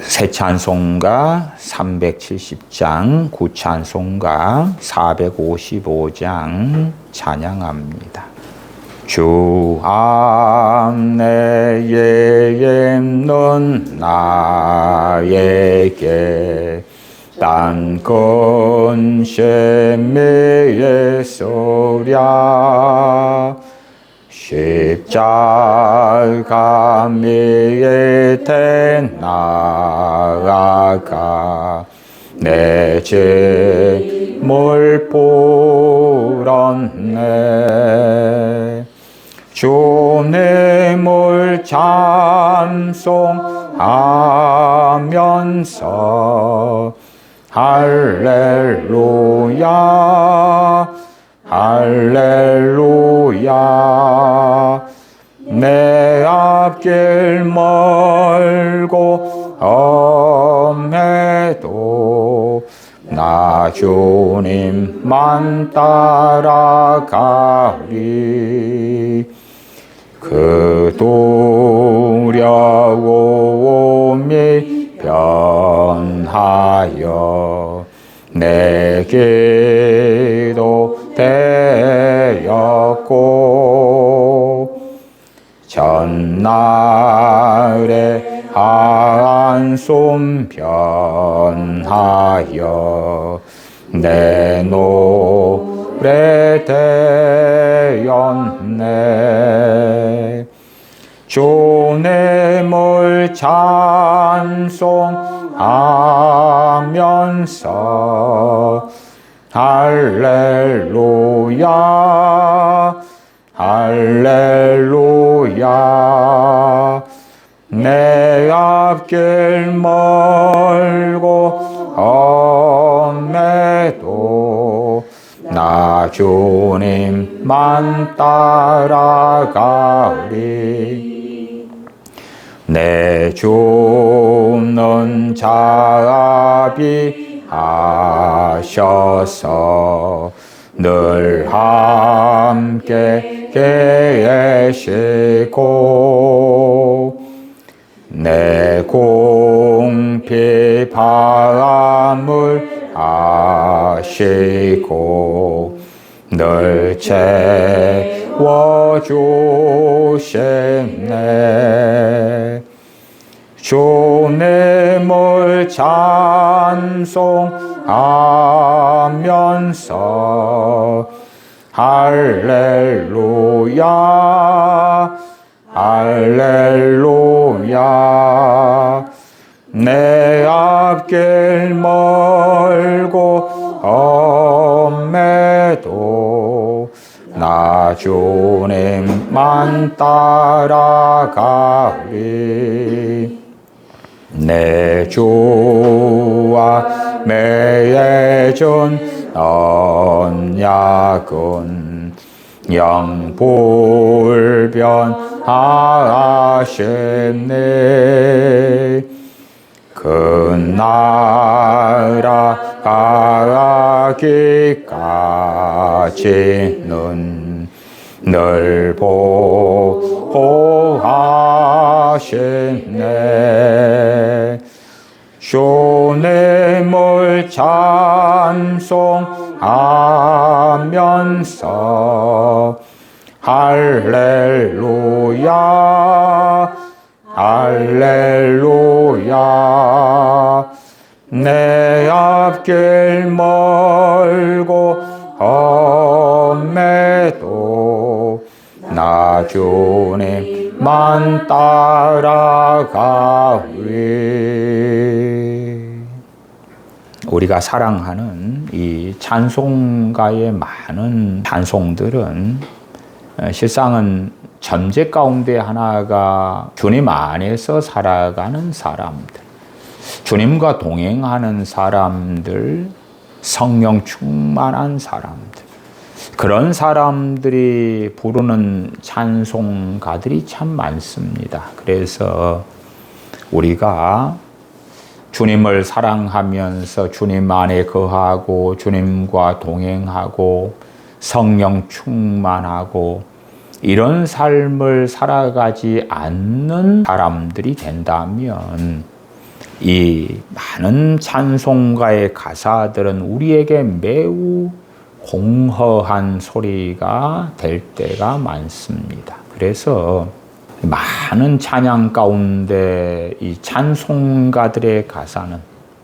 새 찬송가 370장, 구찬송가 455장 찬양합니다. 주 안내에 있는 나에게 딴 셈에 소랴 십자가 밑에 나아가 내 죄물 풀었네. 주님을 찬송하면서 할렐루야 할렐루야. 내 앞길 멀고 험해도 나 주님만 따라가리. 그 두려움이 변하여 내게도 되었고 전날에 한숨 변하여 내 노래 되었네. 주님을 찬송하면서 할렐루야 할렐루야. 내 앞길 멀고 험해도 나 주님만 따라가리. 내 주는 자비하셔서 늘 함께 계시고 내 공피 바람을 아시고 늘 채워주시네. 주님을 찬송하면서 할렐루야 할렐루야. 내 앞길 멀고 험해도 나 주님만 따라가리. 내 주와 맺은 언약은 영불변하시네. 그 나라 가기까지는 늘 보호하시네. 주님을 찬송하면서 할렐루야 할렐루야. 내 앞길 멀고 험해도 나 주님만 따라가리. 우리가 사랑하는 이 찬송가의 많은 찬송들은 실상은 전제 가운데 하나가 주님 안에서 살아가는 사람들, 주님과 동행하는 사람들, 성령 충만한 사람들, 그런 사람들이 부르는 찬송가들이 참 많습니다. 그래서 우리가 주님을 사랑하면서 주님 안에 거하고 주님과 동행하고 성령 충만하고 이런 삶을 살아가지 않는 사람들이 된다면 이 많은 찬송가의 가사들은 우리에게 매우 공허한 소리가 될 때가 많습니다. 그래서 많은 찬양 가운데 이 찬송가들의 가사는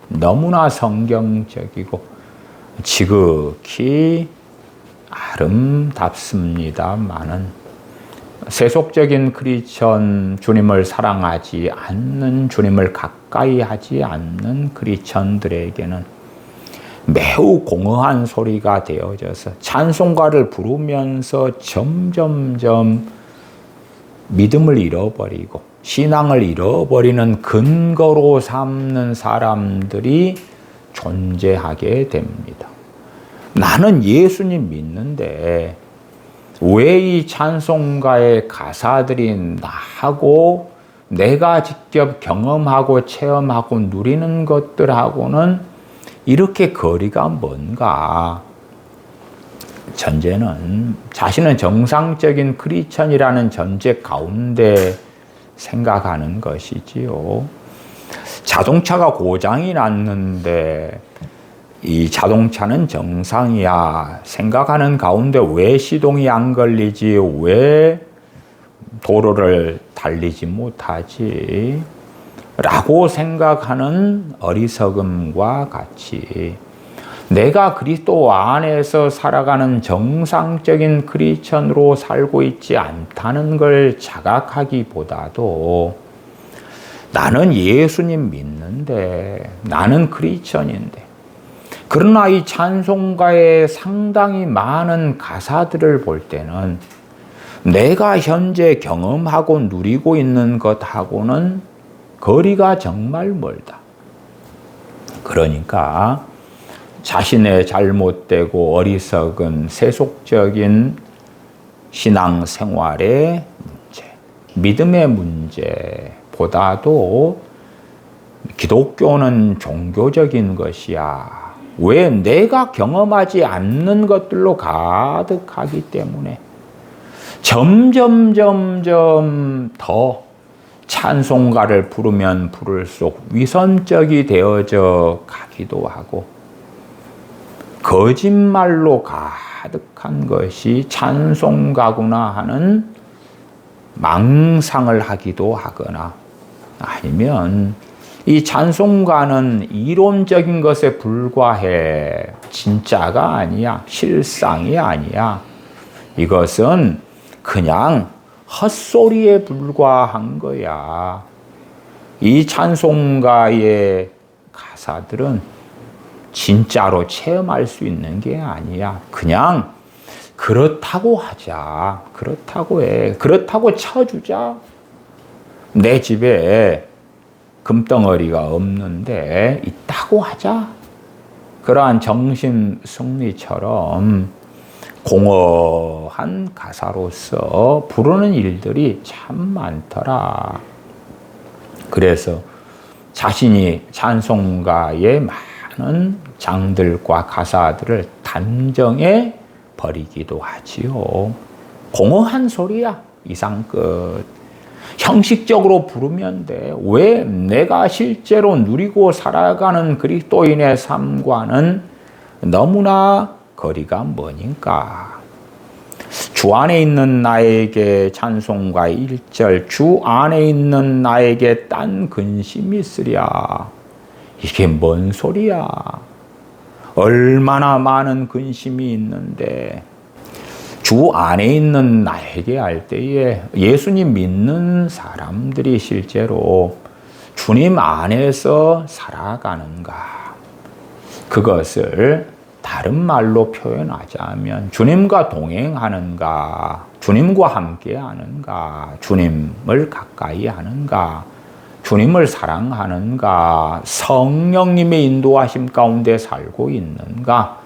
너무나 성경적이고 지극히 아름답습니다만은 세속적인 크리스천, 주님을 사랑하지 않는, 주님을 가까이 하지 않는 크리스천들에게는 매우 공허한 소리가 되어져서 찬송가를 부르면서 점점점 믿음을 잃어버리고 신앙을 잃어버리는 근거로 삼는 사람들이 존재하게 됩니다. 나는 예수님 믿는데 왜 이 찬송가의 가사들이 나하고 내가 직접 경험하고 체험하고 누리는 것들하고는 이렇게 거리가 먼가? 전제는 자신은 정상적인 크리스천이라는 전제 가운데 생각하는 것이지요. 자동차가 고장이 났는데 이 자동차는 정상이야 생각하는 가운데 왜 시동이 안 걸리지? 왜 도로를 달리지 못하지? 라고 생각하는 어리석음과 같이 내가 그리스도 안에서 살아가는 정상적인 크리스천으로 살고 있지 않다는 걸 자각하기보다도 나는 예수님 믿는데, 나는 크리스천인데, 그러나 이 찬송가의 상당히 많은 가사들을 볼 때는 내가 현재 경험하고 누리고 있는 것하고는 거리가 정말 멀다. 그러니까 자신의 잘못되고 어리석은 세속적인 신앙생활의 문제, 믿음의 문제보다도 기독교는 종교적인 것이야. 왜? 내가 경험하지 않는 것들로 가득하기 때문에 점점 더 찬송가를 부르면 부를수록 위선적이 되어져 가기도 하고 거짓말로 가득한 것이 찬송가구나 하는 망상을 하기도 하거나 아니면 이 찬송가는 이론적인 것에 불과해. 진짜가 아니야. 실상이 아니야. 이것은 그냥 헛소리에 불과한 거야. 이 찬송가의 가사들은 진짜로 체험할 수 있는 게 아니야. 그냥 그렇다고 하자. 그렇다고 해. 그렇다고 쳐주자. 내 집에 금덩어리가 없는데 있다고 하자. 그러한 정신 승리처럼 공허한 가사로서 부르는 일들이 참 많더라. 그래서 자신이 찬송가의 많은 장들과 가사들을 단정해 버리기도 하지요. 공허한 소리야. 이상 끝. 형식적으로 부르면 돼. 왜? 내가 실제로 누리고 살아가는 그리스도인의 삶과는 너무나 거리가 머니까. 주 안에 있는 나에게 찬송가 1절 주 안에 있는 나에게 딴 근심이 있으랴. 이게 뭔 소리야? 얼마나 많은 근심이 있는데 주 안에 있는 나에게 할 때에 예수님 믿는 사람들이 실제로 주님 안에서 살아가는가? 그것을 다른 말로 표현하자면 주님과 동행하는가? 주님과 함께 하는가? 주님을 가까이 하는가? 주님을 사랑하는가? 성령님의 인도하심 가운데 살고 있는가?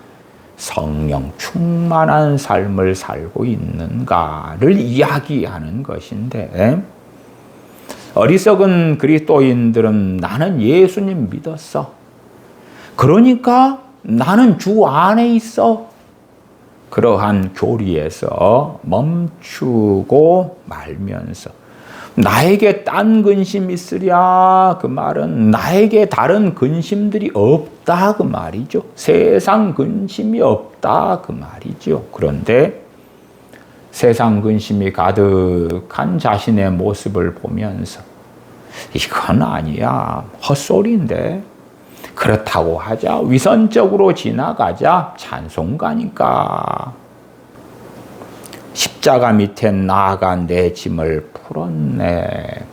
성령 충만한 삶을 살고 있는가를 이야기하는 것인데 어리석은 그리스도인들은 나는 예수님 믿었어. 그러니까 나는 주 안에 있어. 그러한 교리에서 멈추고 말면서 나에게 딴 근심 있으랴 그 말은 나에게 다른 근심들이 없다 그 말이죠. 세상 근심이 없다 그 말이죠. 그런데 세상 근심이 가득한 자신의 모습을 보면서 이건 아니야, 헛소리인데, 그렇다고 하자, 위선적으로 지나가자, 찬송가니까. 십자가 밑에 나아가 내 짐을 풀었네.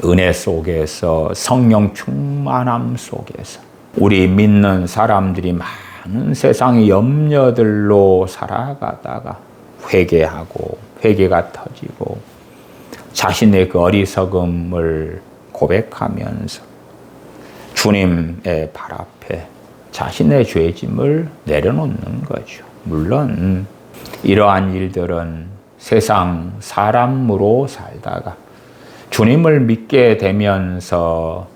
은혜 속에서, 성령 충만함 속에서 우리 믿는 사람들이 많은 세상의 염려들로 살아가다가 회개하고 회개가 터지고 자신의 그 어리석음을 고백하면서 주님의 발 앞에 자신의 죄짐을 내려놓는 거죠. 물론 이러한 일들은 세상 사람으로 살다가 주님을 믿게 되면서,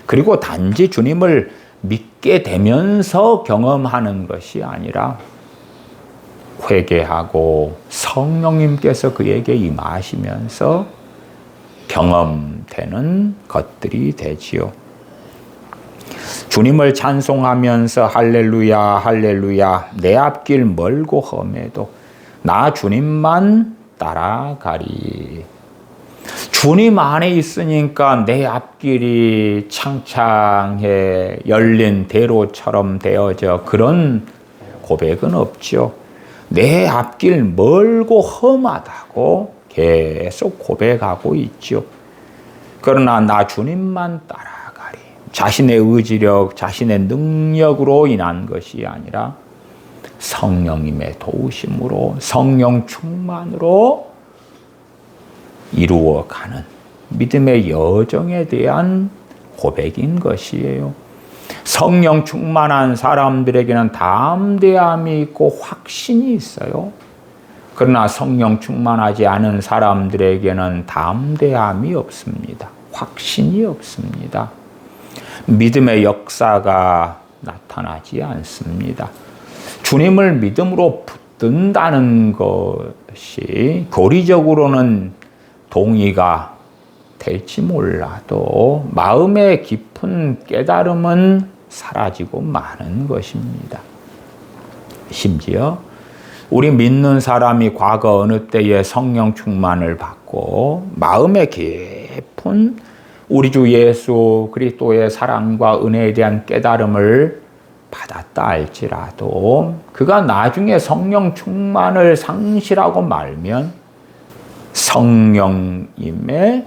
그리고 단지 주님을 믿게 되면서 경험하는 것이 아니라 회개하고 성령님께서 그에게 임하시면서 경험되는 것들이 되지요. 주님을 찬송하면서 할렐루야 할렐루야 내 앞길 멀고 험해도 나 주님만 따라가리. 주님 안에 있으니까 내 앞길이 창창해 열린 대로처럼 되어져, 그런 고백은 없죠. 내 앞길 멀고 험하다고 계속 고백하고 있죠. 그러나 나 주님만 따라가리. 자신의 의지력, 자신의 능력으로 인한 것이 아니라 성령님의 도우심으로, 성령 충만으로 이루어가는 믿음의 여정에 대한 고백인 것이에요. 성령 충만한 사람들에게는 담대함이 있고 확신이 있어요. 그러나 성령 충만하지 않은 사람들에게는 담대함이 없습니다. 확신이 없습니다. 믿음의 역사가 나타나지 않습니다. 주님을 믿음으로 붙든다는 것이 교리적으로는 동의가 될지 몰라도 마음의 깊은 깨달음은 사라지고 마는 것입니다. 심지어 우리 믿는 사람이 과거 어느 때에 성령 충만을 받고 마음의 깊은 우리 주 예수 그리스도의 사랑과 은혜에 대한 깨달음을 받았다 할지라도 그가 나중에 성령 충만을 상실하고 말면 성령님의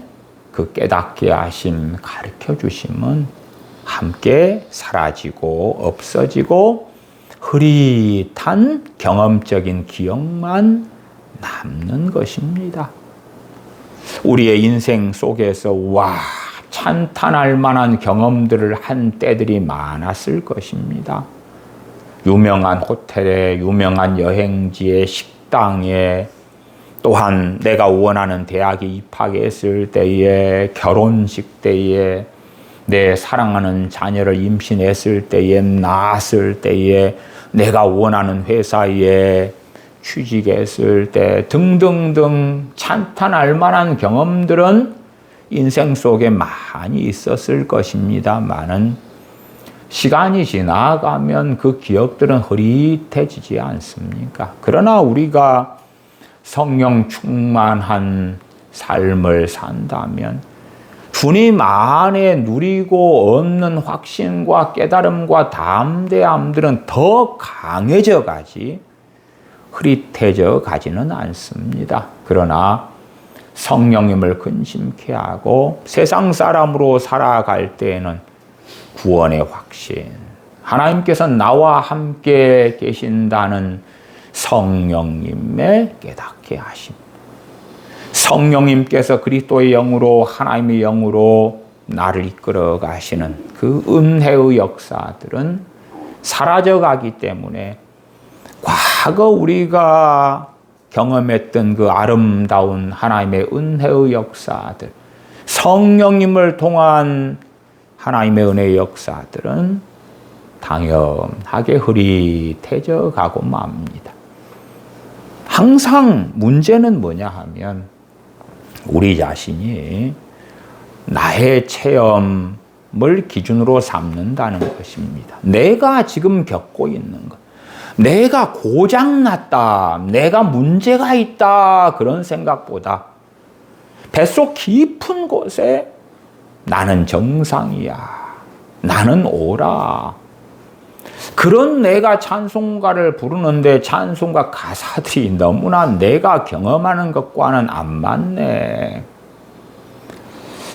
그 깨닫게 하심, 가르쳐 주심은 함께 사라지고 없어지고 흐릿한 경험적인 기억만 남는 것입니다. 우리의 인생 속에서 찬탄할 만한 경험들을 한 때들이 많았을 것입니다. 유명한 호텔에, 유명한 여행지에, 식당에, 또한 내가 원하는 대학에 입학했을 때에, 결혼식 때에, 내 사랑하는 자녀를 임신했을 때에, 낳았을 때에, 내가 원하는 회사에 취직했을 때 등등등 찬탄할 만한 경험들은 인생 속에 많이 있었을 것입니다만은 시간이 지나가면 그 기억들은 흐릿해지지 않습니까? 그러나 우리가 성령 충만한 삶을 산다면 주님 안에 누리고 얻는 확신과 깨달음과 담대함들은 더 강해져 가지 흐릿해져 가지는 않습니다. 그러나 성령님을 근심케 하고 세상 사람으로 살아갈 때에는 구원의 확신, 하나님께서 나와 함께 계신다는 성령님의 깨닫게 하심, 성령님께서 그리스도의 영으로, 하나님의 영으로 나를 이끌어 가시는 그 은혜의 역사들은 사라져 가기 때문에 과거 우리가 경험했던 그 아름다운 하나님의 은혜의 역사들, 성령님을 통한 하나님의 은혜의 역사들은 당연하게 흐릿해져 가고 맙니다. 항상 문제는 뭐냐 하면 우리 자신이 나의 체험을 기준으로 삼는다는 것입니다. 내가 지금 겪고 있는 것, 내가 고장났다, 내가 문제가 있다, 그런 생각보다 뱃속 깊은 곳에 나는 정상이야, 나는 옳아, 그런 내가 찬송가를 부르는데 찬송가 가사들이 너무나 내가 경험하는 것과는 안 맞네.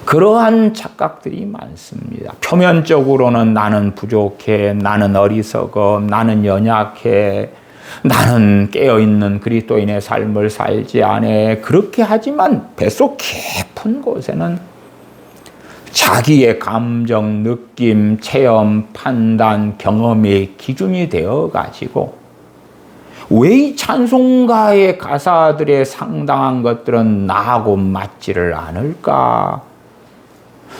그러한 착각들이 많습니다. 표면적으로는 나는 부족해, 나는 어리석어, 나는 연약해, 나는 깨어있는 그리스도인의 삶을 살지 않아. 그렇게 하지만 뱃속 깊은 곳에는 자기의 감정, 느낌, 체험, 판단, 경험이 기준이 되어가지고 왜 이 찬송가의 가사들의 상당한 것들은 나하고 맞지를 않을까?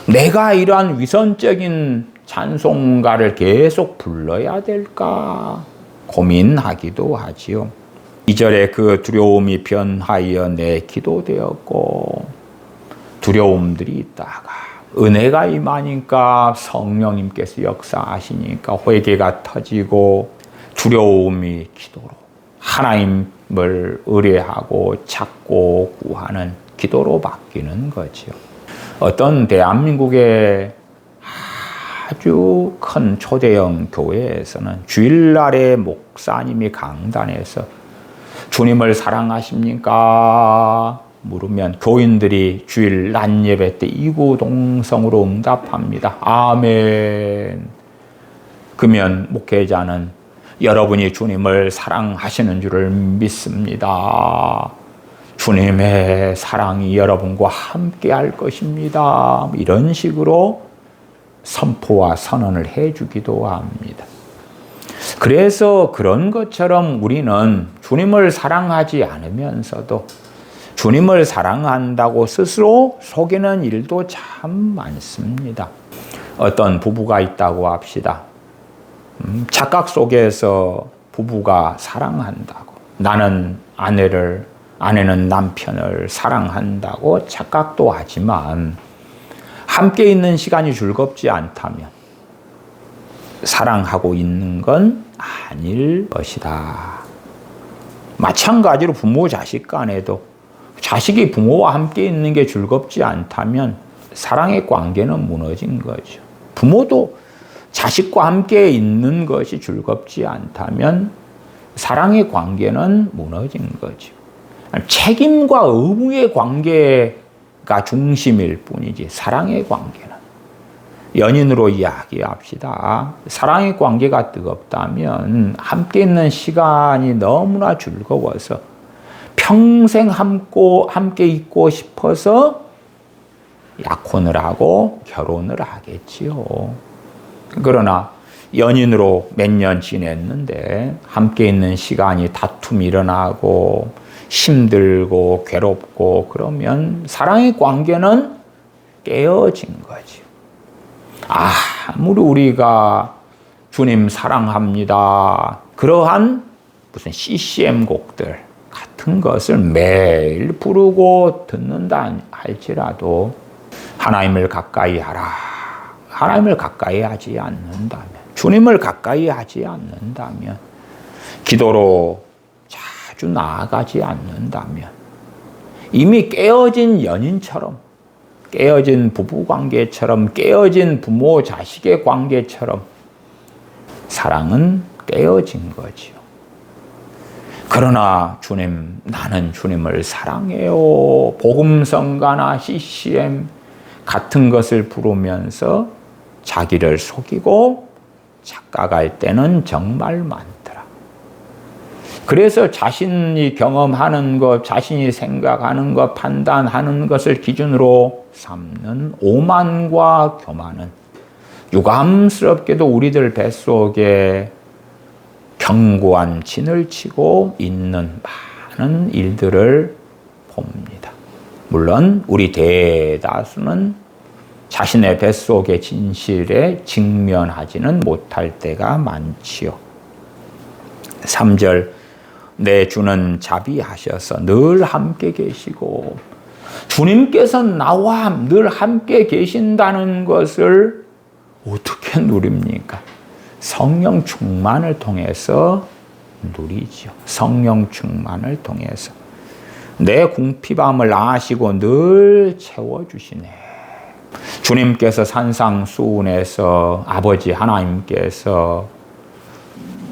내가 이러한 위선적인 찬송가를 계속 불러야 될까? 고민하기도 하지요. 2절에 그 두려움이 변하여 내 기도되었고, 두려움들이 있다가 은혜가 임하니까 성령님께서 역사하시니까 회개가 터지고 두려움이 기도로 하나님을 의뢰하고 찾고 구하는 기도로 바뀌는 거죠. 어떤 대한민국의 아주 큰 초대형 교회에서는 주일날에 목사님이 강단에서 주님을 사랑하십니까? 물으면 교인들이 주일 낮 예배 때 이구동성으로 응답합니다. 아멘. 그러면 목회자는 여러분이 주님을 사랑하시는 줄을 믿습니다. 주님의 사랑이 여러분과 함께 할 것입니다. 이런 식으로 선포와 선언을 해주기도 합니다. 그래서 그런 것처럼 우리는 주님을 사랑하지 않으면서도 주님을 사랑한다고 스스로 속이는 일도 참 많습니다. 어떤 부부가 있다고 합시다. 착각 속에서 부부가 사랑한다고, 나는 아내는 남편을 사랑한다고 착각도 하지만 함께 있는 시간이 즐겁지 않다면 사랑하고 있는 건 아닐 것이다. 마찬가지로 부모 자식 간에도 자식이 부모와 함께 있는 게 즐겁지 않다면 사랑의 관계는 무너진 거죠. 부모도 자식과 함께 있는 것이 즐겁지 않다면 사랑의 관계는 무너진 거죠. 책임과 의무의 관계가 중심일 뿐이지 사랑의 관계는, 연인으로 이야기합시다. 사랑의 관계가 뜨겁다면 함께 있는 시간이 너무나 즐거워서 평생 함께 있고 싶어서 약혼을 하고 결혼을 하겠지요. 그러나 연인으로 몇 년 지냈는데 함께 있는 시간이 다툼이 일어나고 힘들고 괴롭고 그러면 사랑의 관계는 깨어진 거지. 아무리 우리가 주님 사랑합니다, 그러한 무슨 CCM 곡들 같은 것을 매일 부르고 듣는다 할지라도 하나님을 가까이 하라, 하나님을 가까이 하지 않는다면, 주님을 가까이 하지 않는다면, 기도로 자주 나아가지 않는다면 이미 깨어진 연인처럼, 깨어진 부부관계처럼, 깨어진 부모 자식의 관계처럼 사랑은 깨어진 거지요. 그러나 주님, 나는 주님을 사랑해요, 복음성가나 CCM 같은 것을 부르면서 자기를 속이고 착각할 때는 정말 많더라. 그래서 자신이 경험하는 것, 자신이 생각하는 것, 판단하는 것을 기준으로 삼는 오만과 교만은 유감스럽게도 우리들 뱃속에 견고한 진을 치고 있는 많은 일들을 봅니다. 물론 우리 대다수는 자신의 뱃속의 진실에 직면하지는 못할 때가 많지요. 3절, 내 주는 자비하셔서 늘 함께 계시고 주님께서 나와 늘 함께 계신다는 것을 어떻게 누립니까? 성령 충만을 통해서 누리죠. 성령 충만을 통해서. 내 궁핍함을 아시고 늘 채워주시네. 주님께서 산상수훈에서 아버지 하나님께서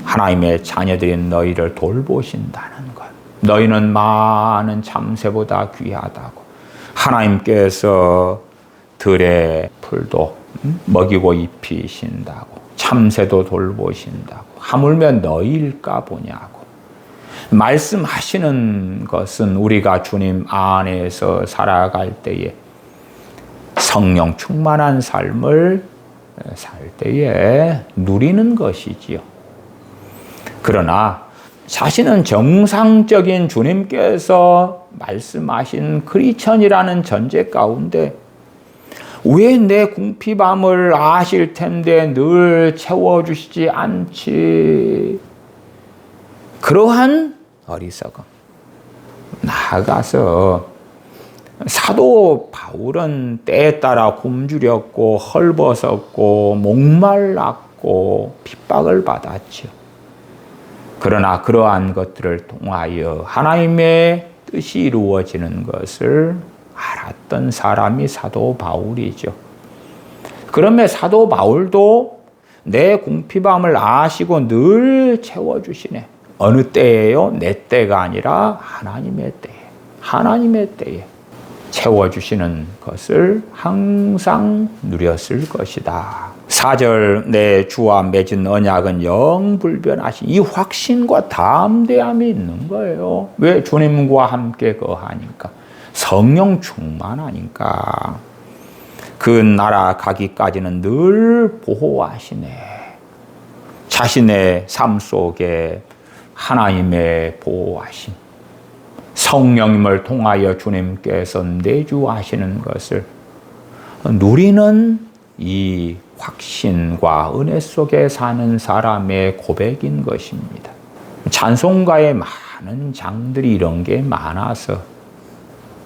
하나님의 자녀들인 너희를 돌보신다는 것. 너희는 많은 참새보다 귀하다고. 하나님께서 들의 풀도 먹이고 입히신다고. 참새도 돌보신다고. 하물며 너희일까 보냐고. 말씀하시는 것은 우리가 주님 안에서 살아갈 때에 성령 충만한 삶을 살 때에 누리는 것이지요. 그러나 자신은 정상적인 주님께서 말씀하신 크리스천이라는 전제 가운데 왜 내 궁핍함을 아실 텐데 늘 채워주시지 않지? 그러한 어리석음. 나아가서 사도 바울은 때에 따라 굶주렸고 헐벗었고 목말랐고 핍박을 받았죠. 그러나 그러한 것들을 통하여 하나님의 뜻이 이루어지는 것을 알았던 사람이 사도 바울이죠. 그러면 사도 바울도 내 궁핍함을 아시고 늘 채워주시네. 어느 때예요? 내 때가 아니라 하나님의 때에. 하나님의 때에 채워주시는 것을 항상 누렸을 것이다. 4절 내 주와 맺은 언약은 영불변하신 이 확신과 담대함이 있는 거예요. 왜? 주님과 함께 거하니까. 성령 충만하니까. 그 나라 가기까지는 늘 보호하시네. 자신의 삶 속에 하나님의 보호하심, 성령님을 통하여 주님께서 내주하시는 것을 누리는 이 확신과 은혜 속에 사는 사람의 고백인 것입니다. 찬송가에 많은 장들이 이런 게 많아서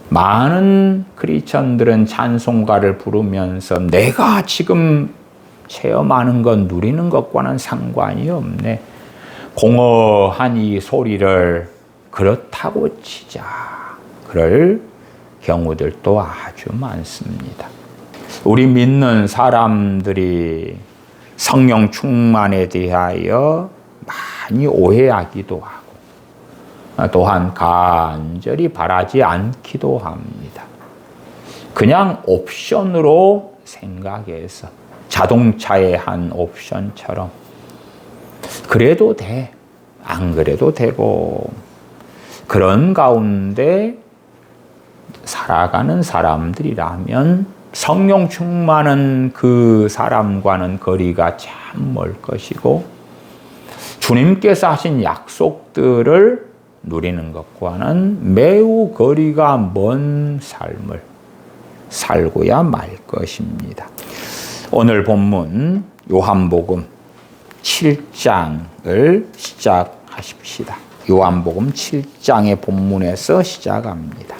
많은 크리스천들은 찬송가를 부르면서 내가 지금 체험하는 것, 누리는 것과는 상관이 없네. 공허한 이 소리를 그렇다고 치자. 그럴 경우들도 아주 많습니다. 우리 믿는 사람들이 성령 충만에 대하여 많이 오해하기도 하고 또한 간절히 바라지 않기도 합니다. 그냥 옵션으로 생각해서 자동차의 한 옵션처럼 그래도 돼, 안 그래도 되고 그런 가운데 살아가는 사람들이라면 성령 충만한 그 사람과는 거리가 참 멀 것이고 주님께서 하신 약속들을 누리는 것과는 매우 거리가 먼 삶을 살고야 말 것입니다. 오늘 본문 요한복음 7장을 시작하십시다. 요한복음 7장의 본문에서 시작합니다.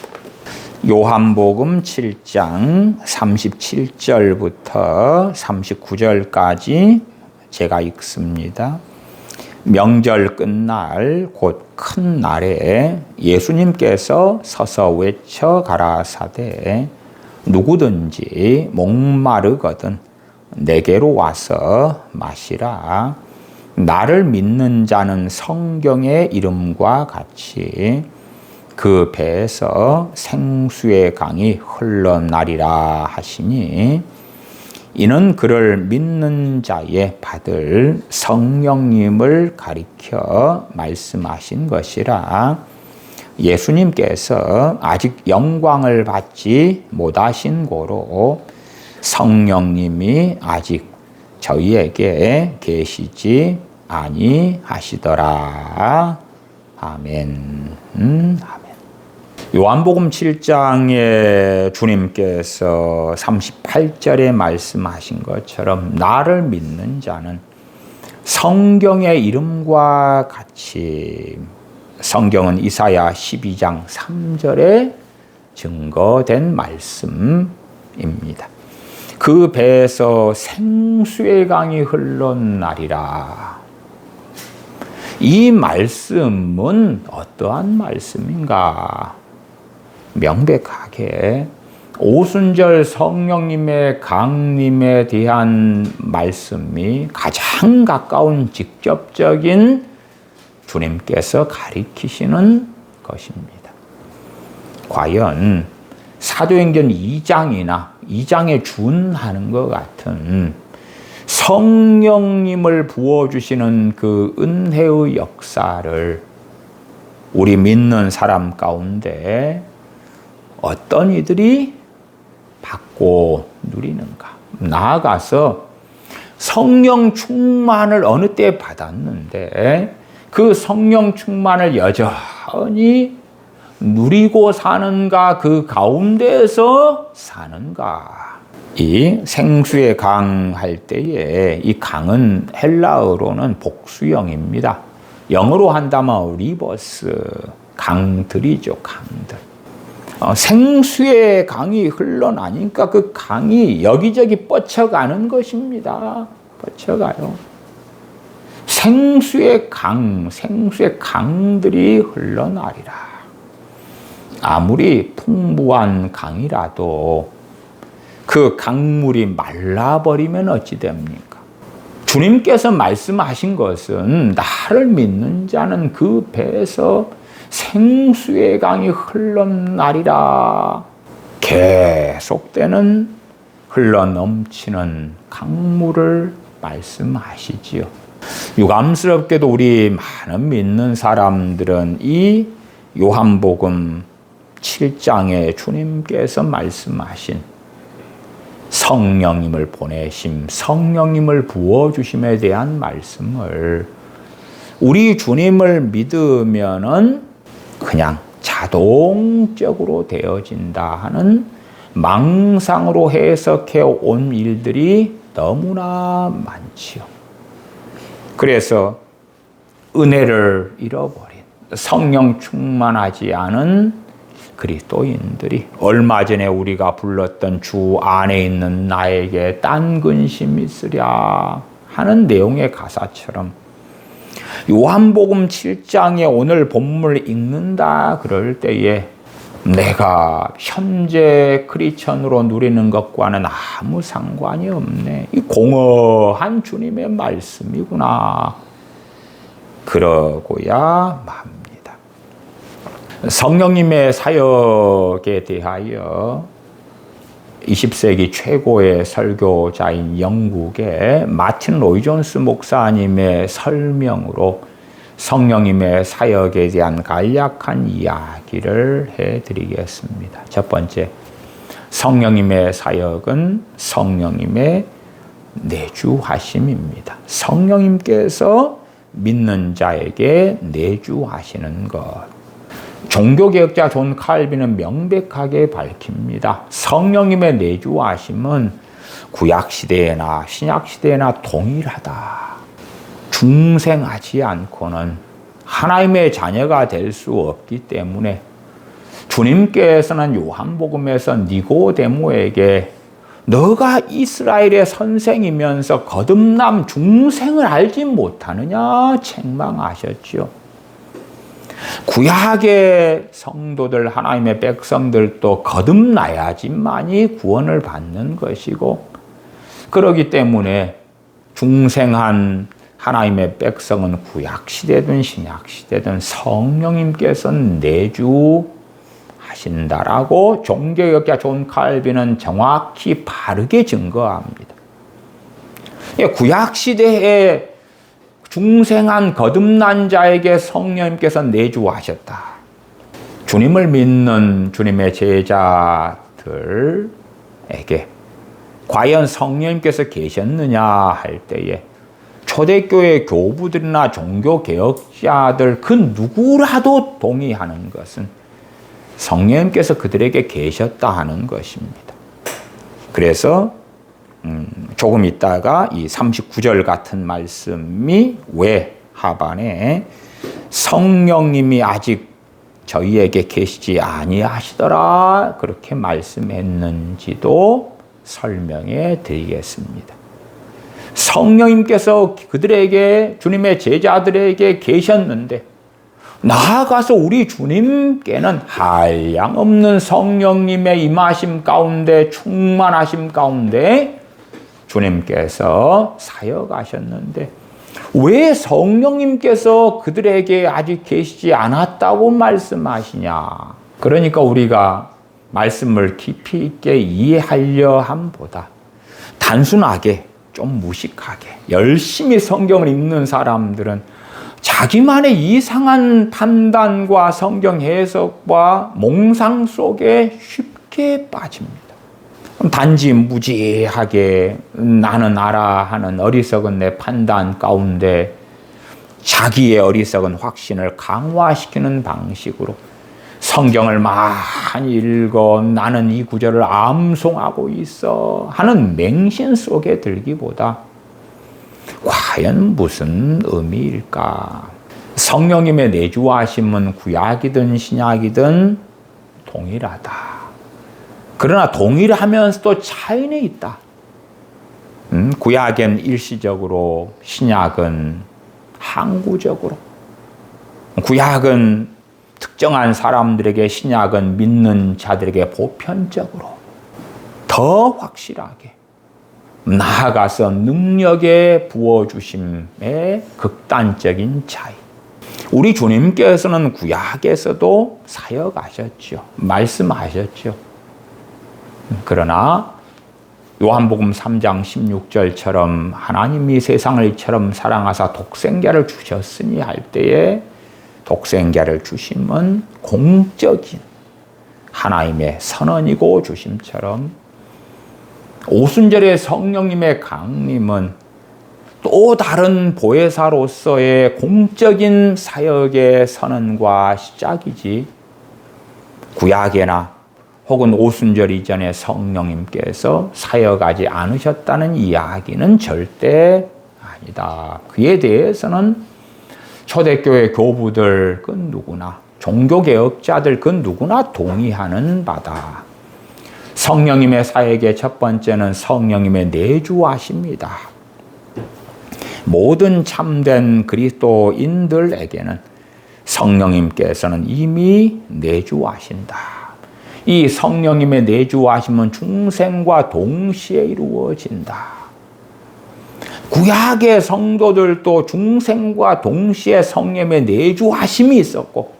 요한복음 7장 37절부터 39절까지 제가 읽습니다. 명절 끝날 곧 큰 날에 예수님께서 서서 외쳐 가라사대 누구든지 목마르거든 내게로 와서 마시라. 나를 믿는 자는 성경의 이름과 같이 그 배에서 생수의 강이 흘러나리라 하시니 이는 그를 믿는 자에 받을 성령님을 가리켜 말씀하신 것이라. 예수님께서 아직 영광을 받지 못하신 고로 성령님이 아직 저희에게 계시지 아니하시더라. 아멘. 아멘. 요한복음 7장에 주님께서 38절에 말씀하신 것처럼 나를 믿는 자는 성경의 이름과 같이 성경은 이사야 12장 3절에 증거된 말씀입니다. 그 배에서 생수의 강이 흘러나리라. 이 말씀은 어떠한 말씀인가? 명백하게 오순절 성령님의 강림에 대한 말씀이 가장 가까운 직접적인 주님께서 가리키시는 것입니다. 과연 사도행전 2장이나 2장에 준하는 것 같은 성령님을 부어주시는 그 은혜의 역사를 우리 믿는 사람 가운데 어떤 이들이 받고 누리는가? 나아가서 성령 충만을 어느 때 받았는데 그 성령 충만을 여전히 누리고 사는가? 그 가운데에서 사는가? 이 생수의 강 할 때에 이 강은 헬라어로는 복수형입니다. 영어로 한다면 리버스, 강들이죠, 강들. 생수의 강이 흘러나니까 그 강이 여기저기 뻗쳐가는 것입니다. 뻗쳐가요. 생수의 강, 생수의 강들이 흘러나리라. 아무리 풍부한 강이라도 그 강물이 말라버리면 어찌 됩니까? 주님께서 말씀하신 것은 나를 믿는 자는 그 배에서 생수의 강이 흘러나리라. 계속되는 흘러넘치는 강물을 말씀하시지요. 유감스럽게도 우리 많은 믿는 사람들은 이 요한복음 7장에 주님께서 말씀하신 성령님을 보내심, 성령님을 부어주심에 대한 말씀을 우리 주님을 믿으면은 그냥 자동적으로 되어진다 하는 망상으로 해석해 온 일들이 너무나 많지요. 그래서 은혜를 잃어버린 성령 충만하지 않은 그리스도인들이 얼마 전에 우리가 불렀던 주 안에 있는 나에게 딴 근심 있으랴 하는 내용의 가사처럼 요한복음 7장에 오늘 본문을 읽는다 그럴 때에 내가 현재 크리스천으로 누리는 것과는 아무 상관이 없네. 이 공허한 주님의 말씀이구나. 그러고야 맙니다. 성령님의 사역에 대하여 20세기 최고의 설교자인 영국의 마틴 로이 존스 목사님의 설명으로 성령님의 사역에 대한 간략한 이야기를 해드리겠습니다. 첫 번째, 성령님의 사역은 성령님의 내주하심입니다. 성령님께서 믿는 자에게 내주하시는 것. 종교개혁자 존 칼빈은 명백하게 밝힙니다. 성령님의 내주하심은 구약시대나 신약시대나 동일하다. 중생하지 않고는 하나님의 자녀가 될 수 없기 때문에 주님께서는 요한복음에서 니고데모에게 너가 이스라엘의 선생이면서 거듭남 중생을 알지 못하느냐 책망하셨죠. 구약의 성도들, 하나님의 백성들도 거듭나야지만이 구원을 받는 것이고 그렇기 때문에 중생한 하나님의 백성은 구약시대든 신약시대든 성령님께서는 내주하신다라고 종교개혁자 존 칼빈은 정확히 바르게 증거합니다. 구약시대에 중생한 거듭난 자에게 성령님께서 내주하셨다. 주님을 믿는 주님의 제자들에게 과연 성령님께서 계셨느냐 할 때에 초대교회 교부들이나 종교개혁자들 그 누구라도 동의하는 것은 성령님께서 그들에게 계셨다 하는 것입니다. 그래서 조금 있다가 이 39절 같은 말씀이 왜 하반에 성령님이 아직 저희에게 계시지 아니하시더라 그렇게 말씀했는지도 설명해 드리겠습니다. 성령님께서 그들에게 주님의 제자들에게 계셨는데 나아가서 우리 주님께는 한량없는 성령님의 임하심 가운데 충만하심 가운데 주님께서 사역하셨는데 왜 성령님께서 그들에게 아직 계시지 않았다고 말씀하시냐? 그러니까 우리가 말씀을 깊이 있게 이해하려 함보다 단순하게 좀 무식하게 열심히 성경을 읽는 사람들은 자기만의 이상한 판단과 성경 해석과 몽상 속에 쉽게 빠집니다. 단지 무지하게 나는 알아 하는 어리석은 내 판단 가운데 자기의 어리석은 확신을 강화시키는 방식으로 성경을 많이 읽어 나는 이 구절을 암송하고 있어 하는 맹신 속에 들기보다 과연 무슨 의미일까? 성령님의 내주하심은 구약이든 신약이든 동일하다. 그러나 동일하면서도 차이는 있다. 구약은 일시적으로, 신약은 항구적으로. 구약은 특정한 사람들에게, 신약은 믿는 자들에게 보편적으로 더 확실하게 나아가서 능력의 부어주심의 극단적인 차이. 우리 주님께서는 구약에서도 사역하셨죠. 말씀하셨죠. 그러나 요한복음 3장 16절처럼 하나님이 세상을 이처럼 사랑하사 독생자를 주셨으니 할 때에 독생자를 주심은 공적인 하나님의 선언이고 주심처럼 오순절의 성령님의 강림은 또 다른 보혜사로서의 공적인 사역의 선언과 시작이지 구약에나 혹은 오순절 이전에 성령님께서 사역하지 않으셨다는 이야기는 절대 아니다. 그에 대해서는 초대교회 교부들 그 누구나 종교개혁자들 그 누구나 동의하는 바다. 성령님의 사역의 첫 번째는 성령님의 내주하십니다. 모든 참된 그리스도인들에게는 성령님께서는 이미 내주하신다. 이 성령님의 내주하심은 중생과 동시에 이루어진다. 구약의 성도들도 중생과 동시에 성령의 내주하심이 있었고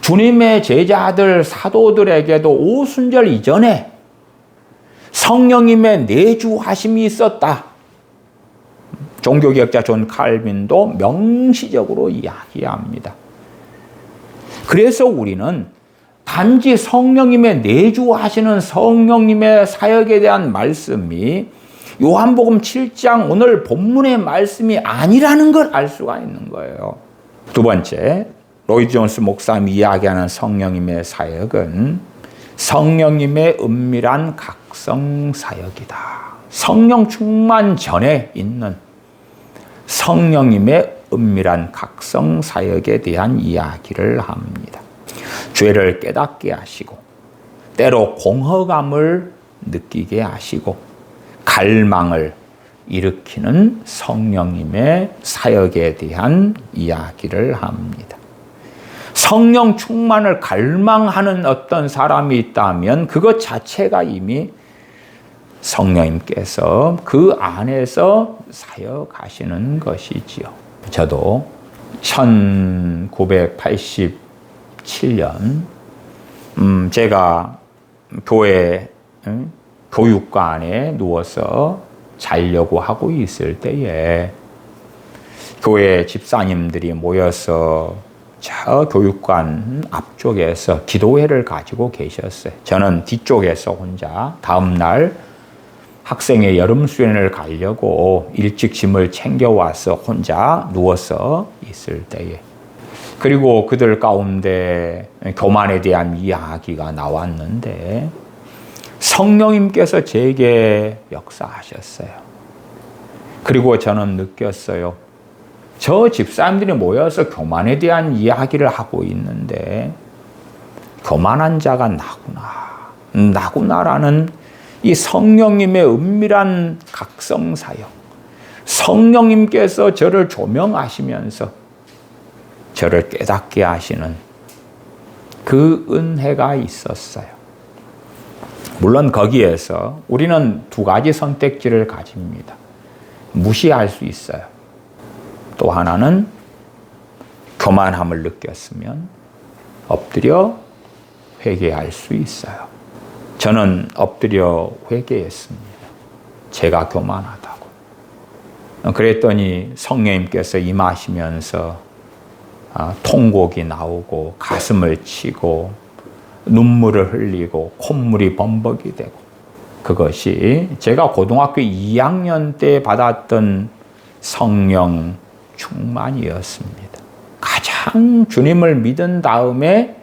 주님의 제자들 사도들에게도 오순절 이전에 성령님의 내주하심이 있었다. 종교개혁자 존 칼빈도 명시적으로 이야기합니다. 그래서 우리는 단지 성령님의 내주하시는 성령님의 사역에 대한 말씀이 요한복음 7장 오늘 본문의 말씀이 아니라는 걸 알 수가 있는 거예요. 두 번째, 로이드 존스 목사님이 이야기하는 성령님의 사역은 성령님의 은밀한 각성 사역이다. 성령 충만 전에 있는 성령님의 은밀한 각성 사역에 대한 이야기를 합니다. 죄를 깨닫게 하시고 때로 공허감을 느끼게 하시고 갈망을 일으키는 성령님의 사역에 대한 이야기를 합니다. 성령 충만을 갈망하는 어떤 사람이 있다면 그것 자체가 이미 성령님께서 그 안에서 사역하시는 것이지요. 저도 1987년 제가 교회 교육관에 누워서 자려고 하고 있을 때에 교회 집사님들이 모여서 저 교육관 앞쪽에서 기도회를 가지고 계셨어요. 저는 뒤쪽에서 혼자 다음날 학생의 여름 수련을 가려고 일찍 짐을 챙겨와서 혼자 누워서 있을 때에 그리고 그들 가운데 교만에 대한 이야기가 나왔는데 성령님께서 제게 역사하셨어요. 그리고 저는 느꼈어요. 저 집사님들이 모여서 교만에 대한 이야기를 하고 있는데 교만한 자가 나구나라는 이 성령님의 은밀한 각성사역, 성령님께서 저를 조명하시면서 저를 깨닫게 하시는 그 은혜가 있었어요. 물론 거기에서 우리는 두 가지 선택지를 가집니다. 무시할 수 있어요. 또 하나는 교만함을 느꼈으면 엎드려 회개할 수 있어요. 저는 엎드려 회개했습니다. 제가 교만하다고. 그랬더니 성령님께서 임하시면서 통곡이 나오고 가슴을 치고 눈물을 흘리고 콧물이 범벅이 되고, 그것이 제가 고등학교 2학년 때 받았던 성령 충만이었습니다. 가장 주님을 믿은 다음에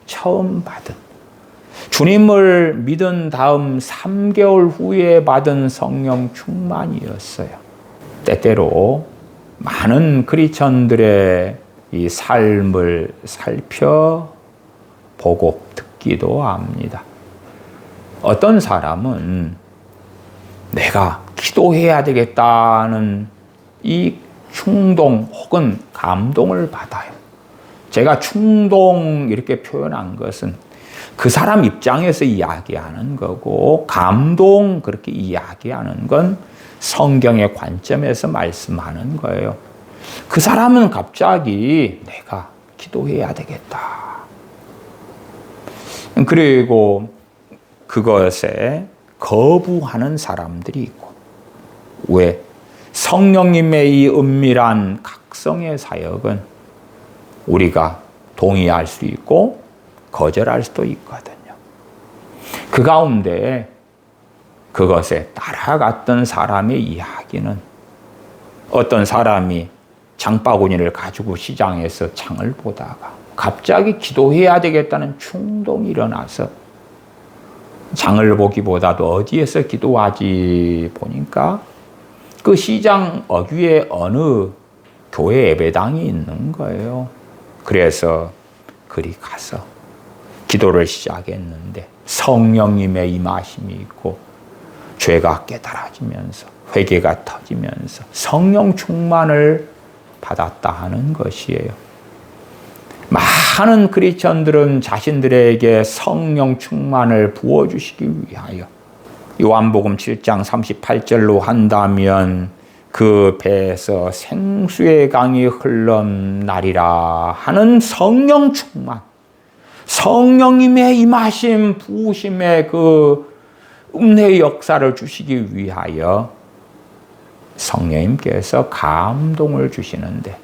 처음 받은, 주님을 믿은 다음 3개월 후에 받은 성령 충만이었어요. 때때로 많은 크리스천들의 이 삶을 살펴보고 듣기도 합니다. 어떤 사람은 내가 기도해야 되겠다는 이 충동 혹은 감동을 받아요. 제가 충동 이렇게 표현한 것은 그 사람 입장에서 이야기하는 거고, 감동 그렇게 이야기하는 건 성경의 관점에서 말씀하는 거예요. 그 사람은 갑자기 내가 기도해야 되겠다. 그리고 그것에 거부하는 사람들이 있고, 왜? 성령님의 이 은밀한 각성의 사역은 우리가 동의할 수 있고 거절할 수도 있거든요. 그 가운데 그것에 따라갔던 사람의 이야기는, 어떤 사람이 장바구니를 가지고 시장에서 장을 보다가 갑자기 기도해야 되겠다는 충동이 일어나서 장을 보기보다도 어디에서 기도하지 보니까 그 시장 어귀에 어느 교회 예배당이 있는 거예요. 그래서 그리 가서 기도를 시작했는데 성령님의 임하심이 있고 죄가 깨달아지면서 회개가 터지면서 성령 충만을 받았다 하는 것이에요. 많은 크리스천들은 자신들에게 성령 충만을 부어주시기 위하여 요한복음 7장 38절로 한다면 그 배에서 생수의 강이 흘러나리라 하는 성령 충만, 성령님의 임하심, 부으심의 그 은혜의 역사를 주시기 위하여 성령님께서 감동을 주시는데,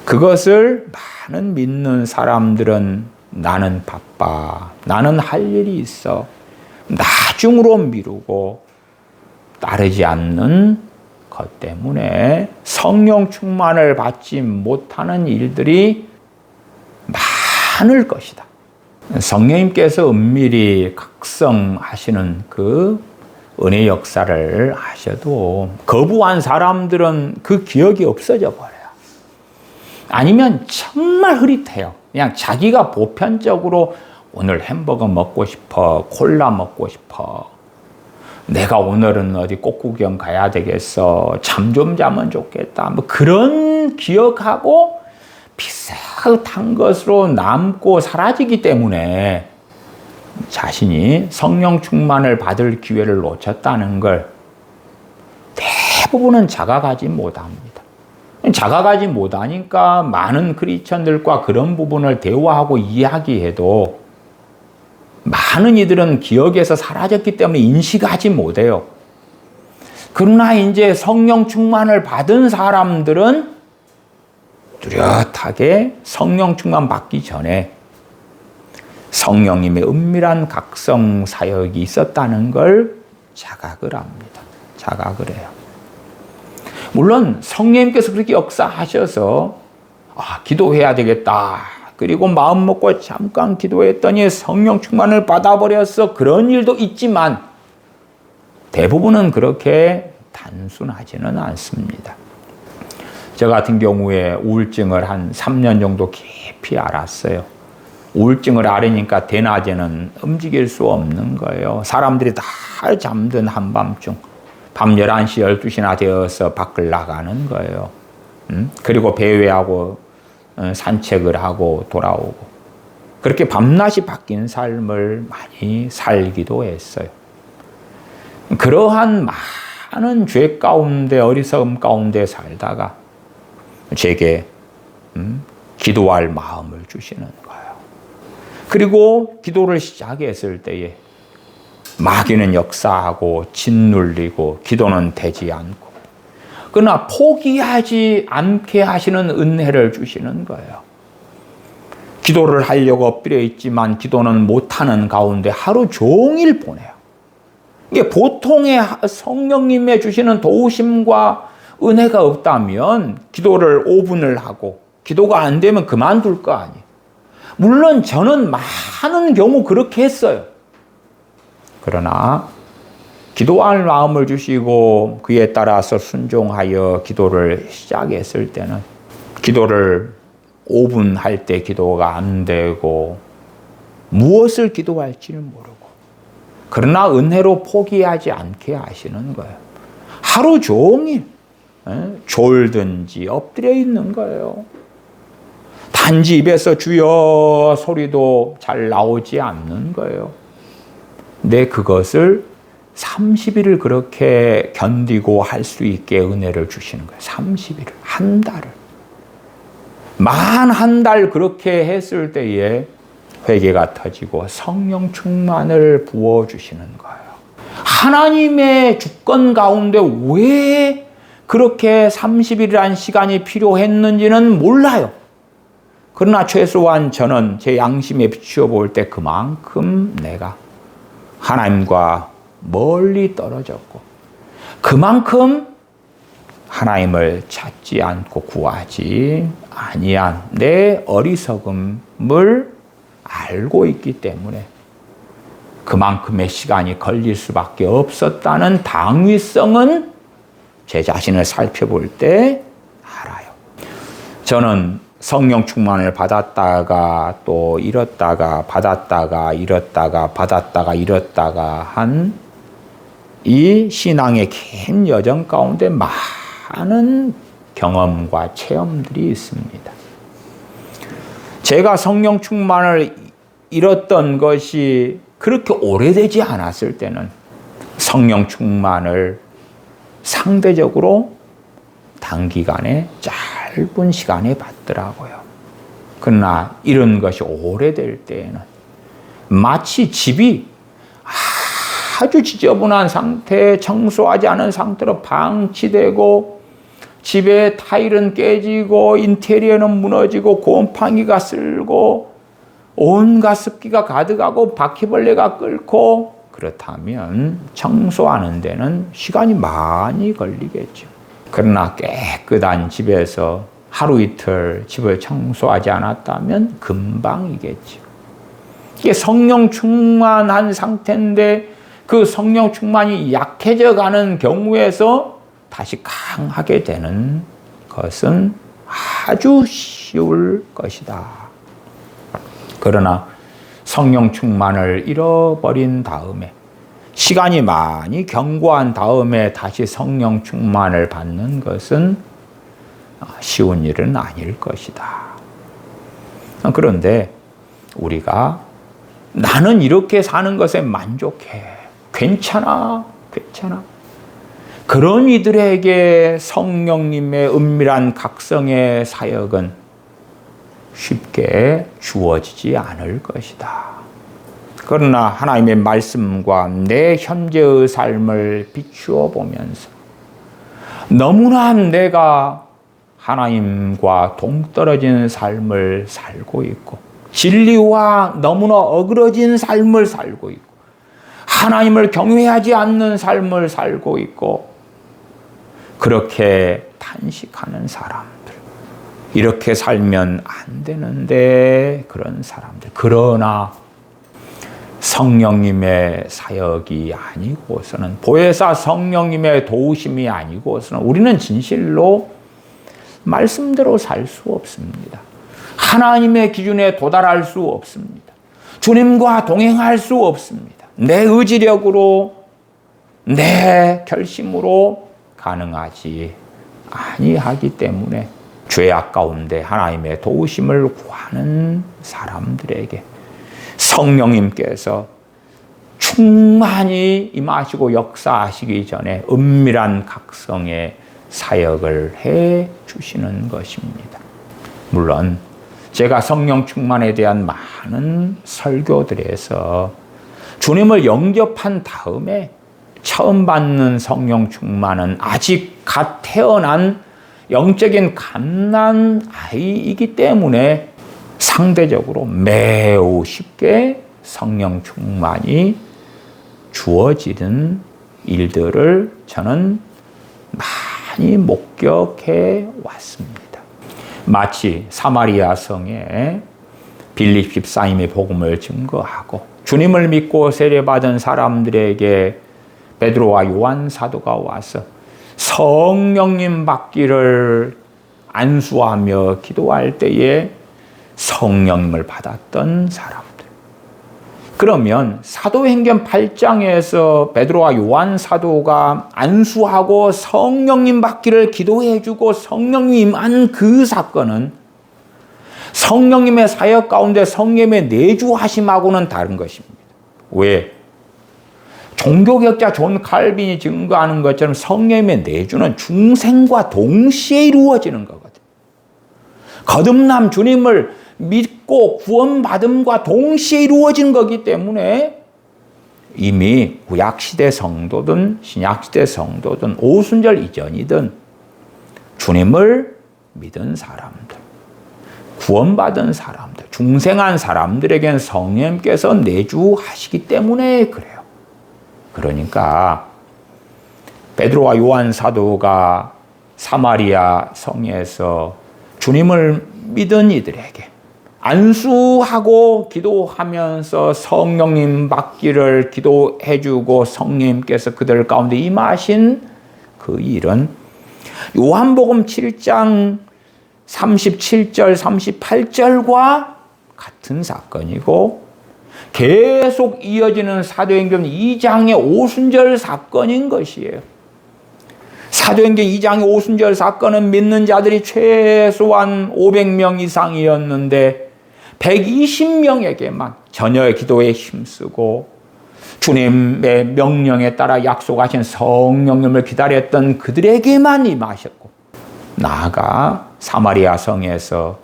그것을 많은 믿는 사람들은 나는 바빠, 나는 할 일이 있어, 나중으로 미루고 따르지 않는 것 때문에 성령 충만을 받지 못하는 일들이 많을 것이다. 성령님께서 은밀히 각성하시는 그 은혜 역사를 하셔도 거부한 사람들은 그 기억이 없어져 버려요. 아니면 정말 흐릿해요. 그냥 자기가 보편적으로 오늘 햄버거 먹고 싶어, 콜라 먹고 싶어, 내가 오늘은 어디 꽃구경 가야 되겠어, 잠 좀 자면 좋겠다, 뭐 그런 기억하고 비슷한 것으로 남고 사라지기 때문에 자신이 성령 충만을 받을 기회를 놓쳤다는 걸 대부분은 자각하지 못합니다. 자각하지 못하니까 많은 크리스천들과 그런 부분을 대화하고 이야기해도 많은 이들은 기억에서 사라졌기 때문에 인식하지 못해요. 그러나 이제 성령 충만을 받은 사람들은 뚜렷하게 성령 충만 받기 전에 성령님의 은밀한 각성 사역이 있었다는 걸 자각을 합니다. 자각을 해요. 물론 성령님께서 그렇게 역사하셔서 기도해야 되겠다, 그리고 마음 먹고 잠깐 기도했더니 성령 충만을 받아버려서 그런 일도 있지만 대부분은 그렇게 단순하지는 않습니다. 저 같은 경우에 우울증을 한 3년 정도 깊이 알았어요. 우울증을 앓으니까 대낮에는 움직일 수 없는 거예요. 사람들이 다 잠든 한밤중 밤 11시, 12시나 되어서 밖을 나가는 거예요. 그리고 배회하고 산책을 하고 돌아오고 그렇게 밤낮이 바뀐 삶을 많이 살기도 했어요. 그러한 많은 죄 가운데 어리석음 가운데 살다가 제게 기도할 마음을 주시는 거예요. 그리고 기도를 시작했을 때에 마귀는 역사하고 짓눌리고 기도는 되지 않고 그러나 포기하지 않게 하시는 은혜를 주시는 거예요. 기도를 하려고 엎드려 있지만 기도는 못하는 가운데 하루 종일 보내요. 이게 보통의 성령님의 주시는 도우심과 은혜가 없다면 기도를 5분을 하고 기도가 안 되면 그만둘 거 아니에요. 물론 저는 많은 경우 그렇게 했어요. 그러나 기도할 마음을 주시고 그에 따라서 순종하여 기도를 시작했을 때는 기도를 5분 할 때 기도가 안 되고 무엇을 기도할지는 모르고 그러나 은혜로 포기하지 않게 하시는 거예요. 하루 종일 졸든지 엎드려 있는 거예요. 단지 입에서 주여 소리도 잘 나오지 않는 거예요. 근데 그것을 30일을 그렇게 견디고 할 수 있게 은혜를 주시는 거예요. 30일을, 한 달을. 만 한 달 그렇게 했을 때에 회개가 터지고 성령 충만을 부어주시는 거예요. 하나님의 주권 가운데 왜 그렇게 30일이라는 시간이 필요했는지는 몰라요. 그러나 최소한 저는 제 양심에 비추어 볼 때 그만큼 내가 하나님과 멀리 떨어졌고 그만큼 하나님을 찾지 않고 구하지 아니한 내 어리석음을 알고 있기 때문에 그만큼의 시간이 걸릴 수밖에 없었다는 당위성은 제 자신을 살펴볼 때 알아요. 저는 성령 충만을 받았다가 또 잃었다가 받았다가 잃었다가 받았다가 잃었다가 한 이 신앙의 긴 여정 가운데 많은 경험과 체험들이 있습니다. 제가 성령 충만을 잃었던 것이 그렇게 오래되지 않았을 때는 성령 충만을 상대적으로 단기간에 짧은 시간에 받더라고요. 그러나 이런 것이 오래될 때에는 마치 집이 아주 지저분한 상태, 청소하지 않은 상태로 방치되고 집에 타일은 깨지고 인테리어는 무너지고 곰팡이가 쓸고 온갖 습기가 가득하고 바퀴벌레가 끓고 그렇다면 청소하는 데는 시간이 많이 걸리겠죠. 그러나 깨끗한 집에서 하루 이틀 집을 청소하지 않았다면 금방이겠죠. 이게 성령 충만한 상태인데 그 성령 충만이 약해져 가는 경우에서 다시 강하게 되는 것은 아주 쉬울 것이다. 그러나 성령 충만을 잃어버린 다음에 시간이 많이 경과한 다음에 다시 성령 충만을 받는 것은 쉬운 일은 아닐 것이다. 그런데 우리가 나는 이렇게 사는 것에 만족해. 괜찮아. 그런 이들에게 성령님의 은밀한 각성의 사역은 쉽게 주어지지 않을 것이다. 그러나 하나님의 말씀과 내 현재의 삶을 비추어 보면서 너무나 내가 하나님과 동떨어진 삶을 살고 있고 진리와 너무나 어그러진 삶을 살고 있고 하나님을 경외하지 않는 삶을 살고 있고 그렇게 탄식하는 사람들, 이렇게 살면 안 되는데 그런 사람들. 그러나 성령님의 사역이 아니고서는 보혜사 성령님의 도우심이 아니고서는 우리는 진실로 말씀대로 살 수 없습니다. 하나님의 기준에 도달할 수 없습니다. 주님과 동행할 수 없습니다. 내 의지력으로, 내 결심으로 가능하지 아니하기 때문에 죄악 가운데 하나님의 도우심을 구하는 사람들에게 성령님께서 충만히 임하시고 역사하시기 전에 은밀한 각성의 사역을 해 주시는 것입니다. 물론 제가 성령 충만에 대한 많은 설교들에서 주님을 영접한 다음에 처음 받는 성령 충만은 아직 갓 태어난 영적인 갓난 아이이기 때문에 상대적으로 매우 쉽게 성령 충만이 주어지는 일들을 저는 많이 목격해 왔습니다. 마치 사마리아 성에 빌립 집사님이 복음을 증거하고 주님을 믿고 세례받은 사람들에게 베드로와 요한 사도가 와서 성령님 받기를 안수하며 기도할 때에 성령님을 받았던 사람들. 그러면 사도행전 8장에서 베드로와 요한 사도가 안수하고 성령님 받기를 기도해주고 성령님 임한 그 사건은 성령님의 사역 가운데 성령님의 내주하심하고는 다른 것입니다. 왜? 종교개혁자 존 칼빈이 증거하는 것처럼 성령님의 내주는 중생과 동시에 이루어지는 거거든요. 거듭남 주님을 믿고 구원받음과 동시에 이루어진 거기 때문에 이미 구약시대 성도든 신약시대 성도든 오순절 이전이든 주님을 믿은 사람들, 구원받은 사람들, 중생한 사람들에겐 성령님께서 내주하시기 때문에 그래요. 그러니까 베드로와 요한 사도가 사마리아 성에서 주님을 믿은 이들에게 안수하고 기도하면서 성령님 받기를 기도해주고 성령님께서 그들 가운데 임하신 그 일은 요한복음 7장 37절 38절과 같은 사건이고 계속 이어지는 사도행전 2장의 오순절 사건인 것이에요. 사도행전 2장의 오순절 사건은 믿는 자들이 최소한 500명 이상이었는데 120명에게만 전혀의 기도에 힘쓰고 주님의 명령에 따라 약속하신 성령님을 기다렸던 그들에게만 임하셨고, 나아가 사마리아 성에서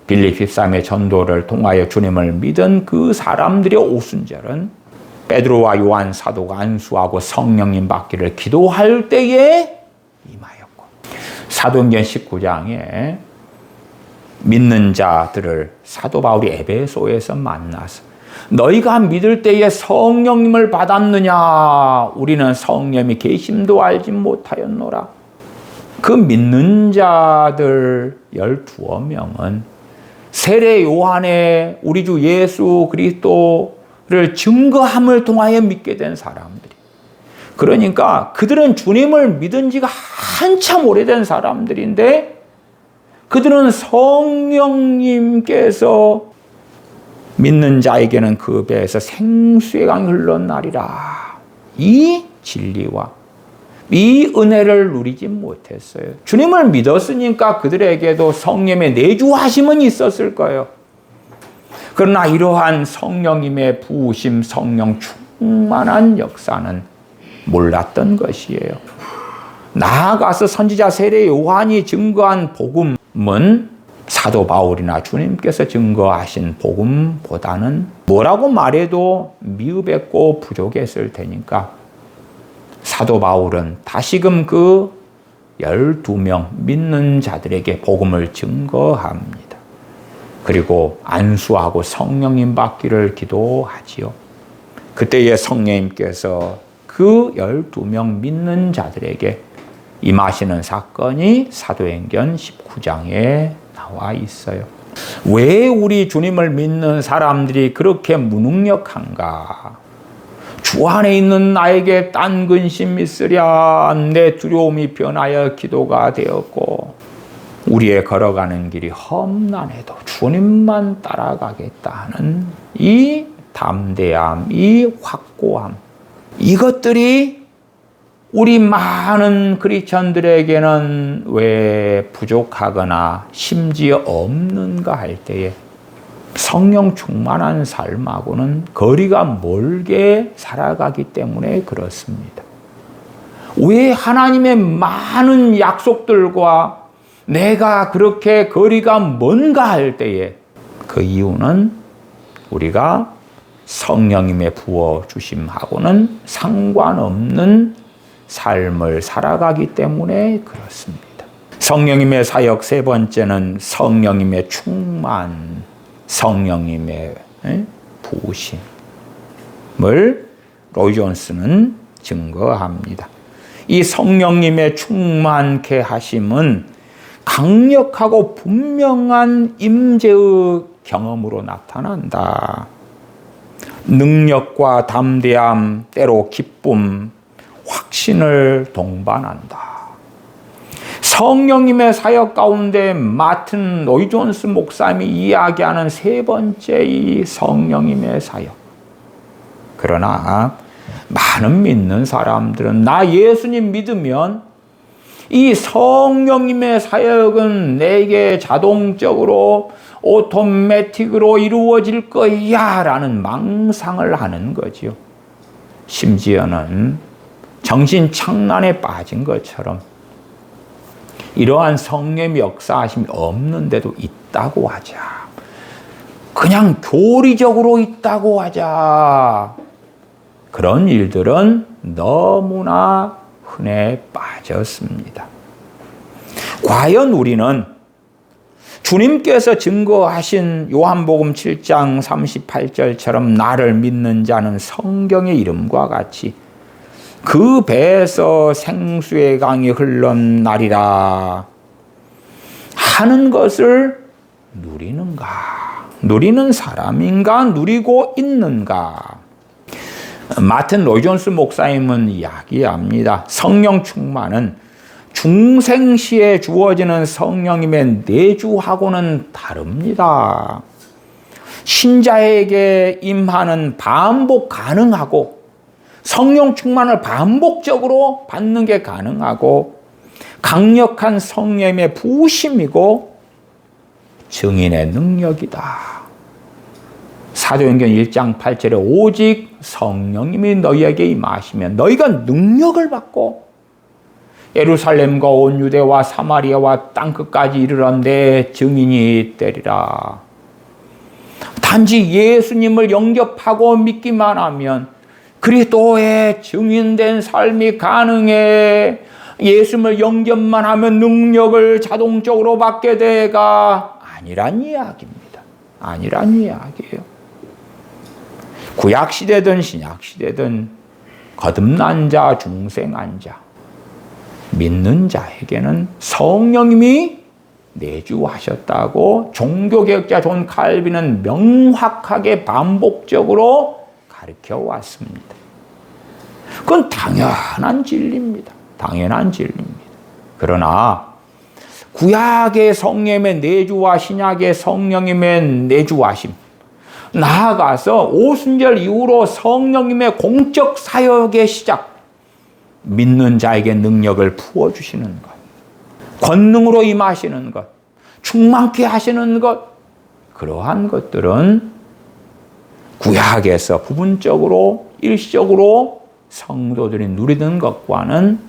빌립 집사님의 전도를 통하여 주님을 믿은 그 사람들의 오순절은 베드로와 요한 사도가 안수하고 성령님 받기를 기도할 때에 임하였고, 사도행전 19장에 믿는 자들을 사도 바울이 에베소에서 만나서 너희가 믿을 때에 성령님을 받았느냐? 우리는 성령님이 계심도 알지 못하였노라. 그 믿는 자들 12명은 세례 요한의 우리 주 예수 그리스도를 증거함을 통하여 믿게 된 사람들이. 그러니까 그들은 주님을 믿은 지가 한참 오래된 사람들인데 그들은 성령님께서 믿는 자에게는 그 배에서 생수의 강이 흘러나리라. 이 진리와 이 은혜를 누리지 못했어요. 주님을 믿었으니까 그들에게도 성령의 내주하심은 있었을 거예요. 그러나 이러한 성령님의 부으심, 성령 충만한 역사는 몰랐던 것이에요. 나아가서 선지자 세례 요한이 증거한 복음은 사도 바울이나 주님께서 증거하신 복음보다는 뭐라고 말해도 미흡했고 부족했을 테니까 사도 바울은 다시금 그 12명 믿는 자들에게 복음을 증거합니다. 그리고 안수하고 성령님 받기를 기도하지요. 그때의 성령님께서 그 12명 믿는 자들에게 임하시는 사건이 사도행전 19장에 나와 있어요. 왜 우리 주님을 믿는 사람들이 그렇게 무능력한가? 주 안에 있는 나에게 딴 근심 있으랴 내 두려움이 변하여 기도가 되었고 우리의 걸어가는 길이 험난해도 주님만 따라가겠다는 이 담대함, 이 확고함, 이것들이 우리 많은 크리스천들에게는 왜 부족하거나 심지어 없는가 할 때에 성령 충만한 삶하고는 거리가 멀게 살아가기 때문에 그렇습니다. 왜 하나님의 많은 약속들과 내가 그렇게 거리가 먼가 할 때에 그 이유는 우리가 성령님의 부어주심하고는 상관없는 삶을 살아가기 때문에 그렇습니다. 성령님의 사역 세 번째는 성령님의 충만, 성령님의 부으심을 로이 존스는 증거합니다. 이 성령님의 충만케 하심은 강력하고 분명한 임재의 경험으로 나타난다. 능력과 담대함, 때로 기쁨, 확신을 동반한다. 성령님의 사역 가운데 마틴 로이 존스 목사님이 이야기하는 세 번째 이 성령님의 사역. 그러나 많은 믿는 사람들은 나 예수님 믿으면 이 성령님의 사역은 내게 자동적으로 오토매틱으로 이루어질 거야 라는 망상을 하는 거지요. 심지어는 정신착란에 빠진 것처럼 이러한 성령의 역사하심이 없는데도 있다고 하자. 그냥 교리적으로 있다고 하자. 그런 일들은 너무나 흔해 빠졌습니다. 과연 우리는 주님께서 증거하신 요한복음 7장 38절처럼 나를 믿는 자는 성경의 이름과 같이 그 배에서 생수의 강이 흘러나리라 하는 것을 누리는가? 누리는 사람인가? 누리고 있는가? 마틴 로이 존스 목사님은 이야기합니다. 성령 충만은 중생시에 주어지는 성령님의 내주하고는 다릅니다. 신자에게 임하는 반복 가능하고 성령 충만을 반복적으로 받는 게 가능하고 강력한 성령의 부으심이고 증인의 능력이다. 사도행전 1장 8절에 오직 성령님이 너희에게 임하시면 너희가 능력을 받고 예루살렘과 온 유대와 사마리아와 땅끝까지 이르러 내 증인이 되리라. 단지 예수님을 영접하고 믿기만 하면 그리스도의 증인된 삶이 가능해. 예수님을 영접만 하면 능력을 자동적으로 받게 돼가 아니란 이야기입니다. 아니란 이야기예요. 구약시대든 신약시대든 거듭난 자, 중생한 자, 믿는 자에게는 성령님이 내주하셨다고 종교개혁자 존 칼빈은 명확하게 반복적으로 가르쳐 왔습니다. 그건 당연한 진리입니다. 당연한 진리입니다. 그러나 구약의 성령님의 내주와 신약의 성령님의 내주하심, 나아가서 오순절 이후로 성령님의 공적 사역의 시작, 믿는 자에게 능력을 부어주시는 것, 권능으로 임하시는 것, 충만케 하시는 것, 그러한 것들은 구약에서 부분적으로 일시적으로 성도들이 누리는 것과는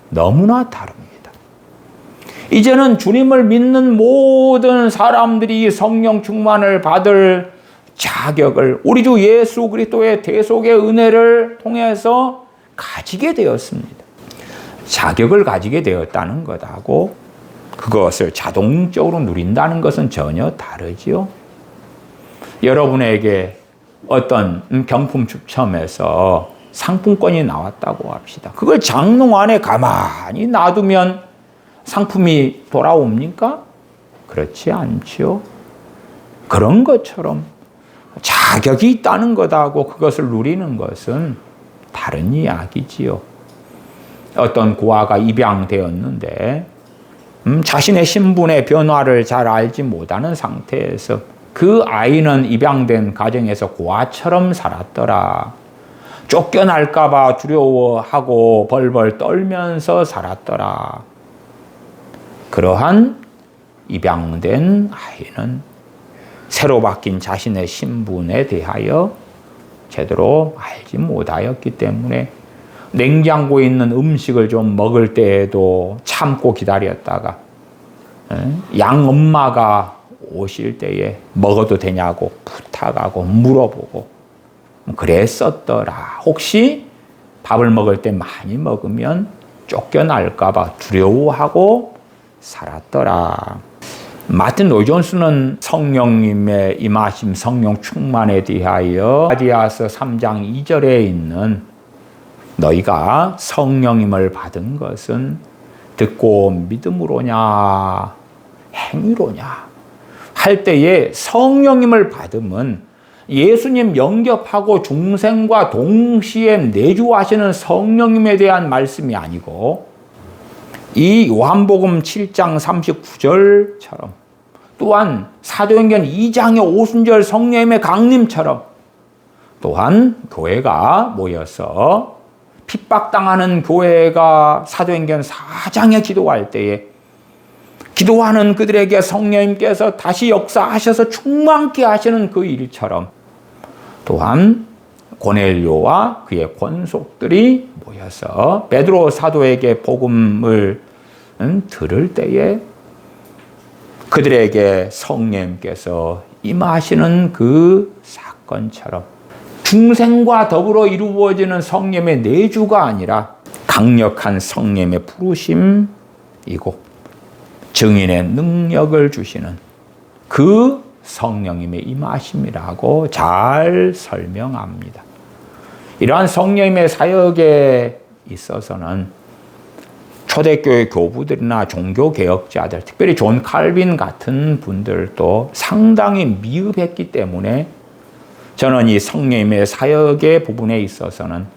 너무나 다릅니다. 이제는 주님을 믿는 모든 사람들이 성령 충만을 받을 자격을 우리 주 예수 그리스도의 대속의 은혜를 통해서 가지게 되었습니다. 자격을 가지게 되었다는 것하고 그것을 자동적으로 누린다는 것은 전혀 다르지요. 여러분에게 어떤 경품 추첨에서 상품권이 나왔다고 합시다. 그걸 장롱 안에 가만히 놔두면 상품이 돌아옵니까? 그렇지 않지요. 그런 것처럼 자격이 있다는 것하고 그것을 누리는 것은 다른 이야기지요. 어떤 고아가 입양되었는데 자신의 신분의 변화를 잘 알지 못하는 상태에서 그 아이는 입양된 가정에서 고아처럼 살았더라. 쫓겨날까봐 두려워하고 벌벌 떨면서 살았더라. 그러한 입양된 아이는 새로 바뀐 자신의 신분에 대하여 제대로 알지 못하였기 때문에 냉장고에 있는 음식을 좀 먹을 때에도 참고 기다렸다가 양 엄마가 오실 때에 먹어도 되냐고 부탁하고 물어보고 그랬었더라. 혹시 밥을 먹을 때 많이 먹으면 쫓겨날까 봐 두려워하고 살았더라. 마틴 로이 존스는 성령님의 임하심, 성령 충만에 대하여 갈라디아서 3장 2절에 있는 너희가 성령님을 받은 것은 듣고 믿음으로냐 행위로냐 할 때에 성령님을 받으면 예수님 영접하고 중생과 동시에 내주하시는 성령님에 대한 말씀이 아니고 이 요한복음 7장 39절처럼 또한 사도행전 2장의 오순절 성령님의 강림처럼 또한 교회가 모여서 핍박당하는 교회가 사도행전 4장에 기도할 때에 기도하는 그들에게 성령님께서 다시 역사하셔서 충만케 하시는 그 일처럼 또한 고넬료와 그의 권속들이 모여서 베드로 사도에게 복음을 들을 때에 그들에게 성령님께서 임하시는 그 사건처럼 중생과 더불어 이루어지는 성령의 내주가 아니라 강력한 성령의 부르심이고 증인의 능력을 주시는 그 성령님의 임하심이라고 잘 설명합니다. 이러한 성령님의 사역에 있어서는 초대교회 교부들이나 종교개혁자들, 특별히 존 칼빈 같은 분들도 상당히 미흡했기 때문에 저는 이 성령님의 사역의 부분에 있어서는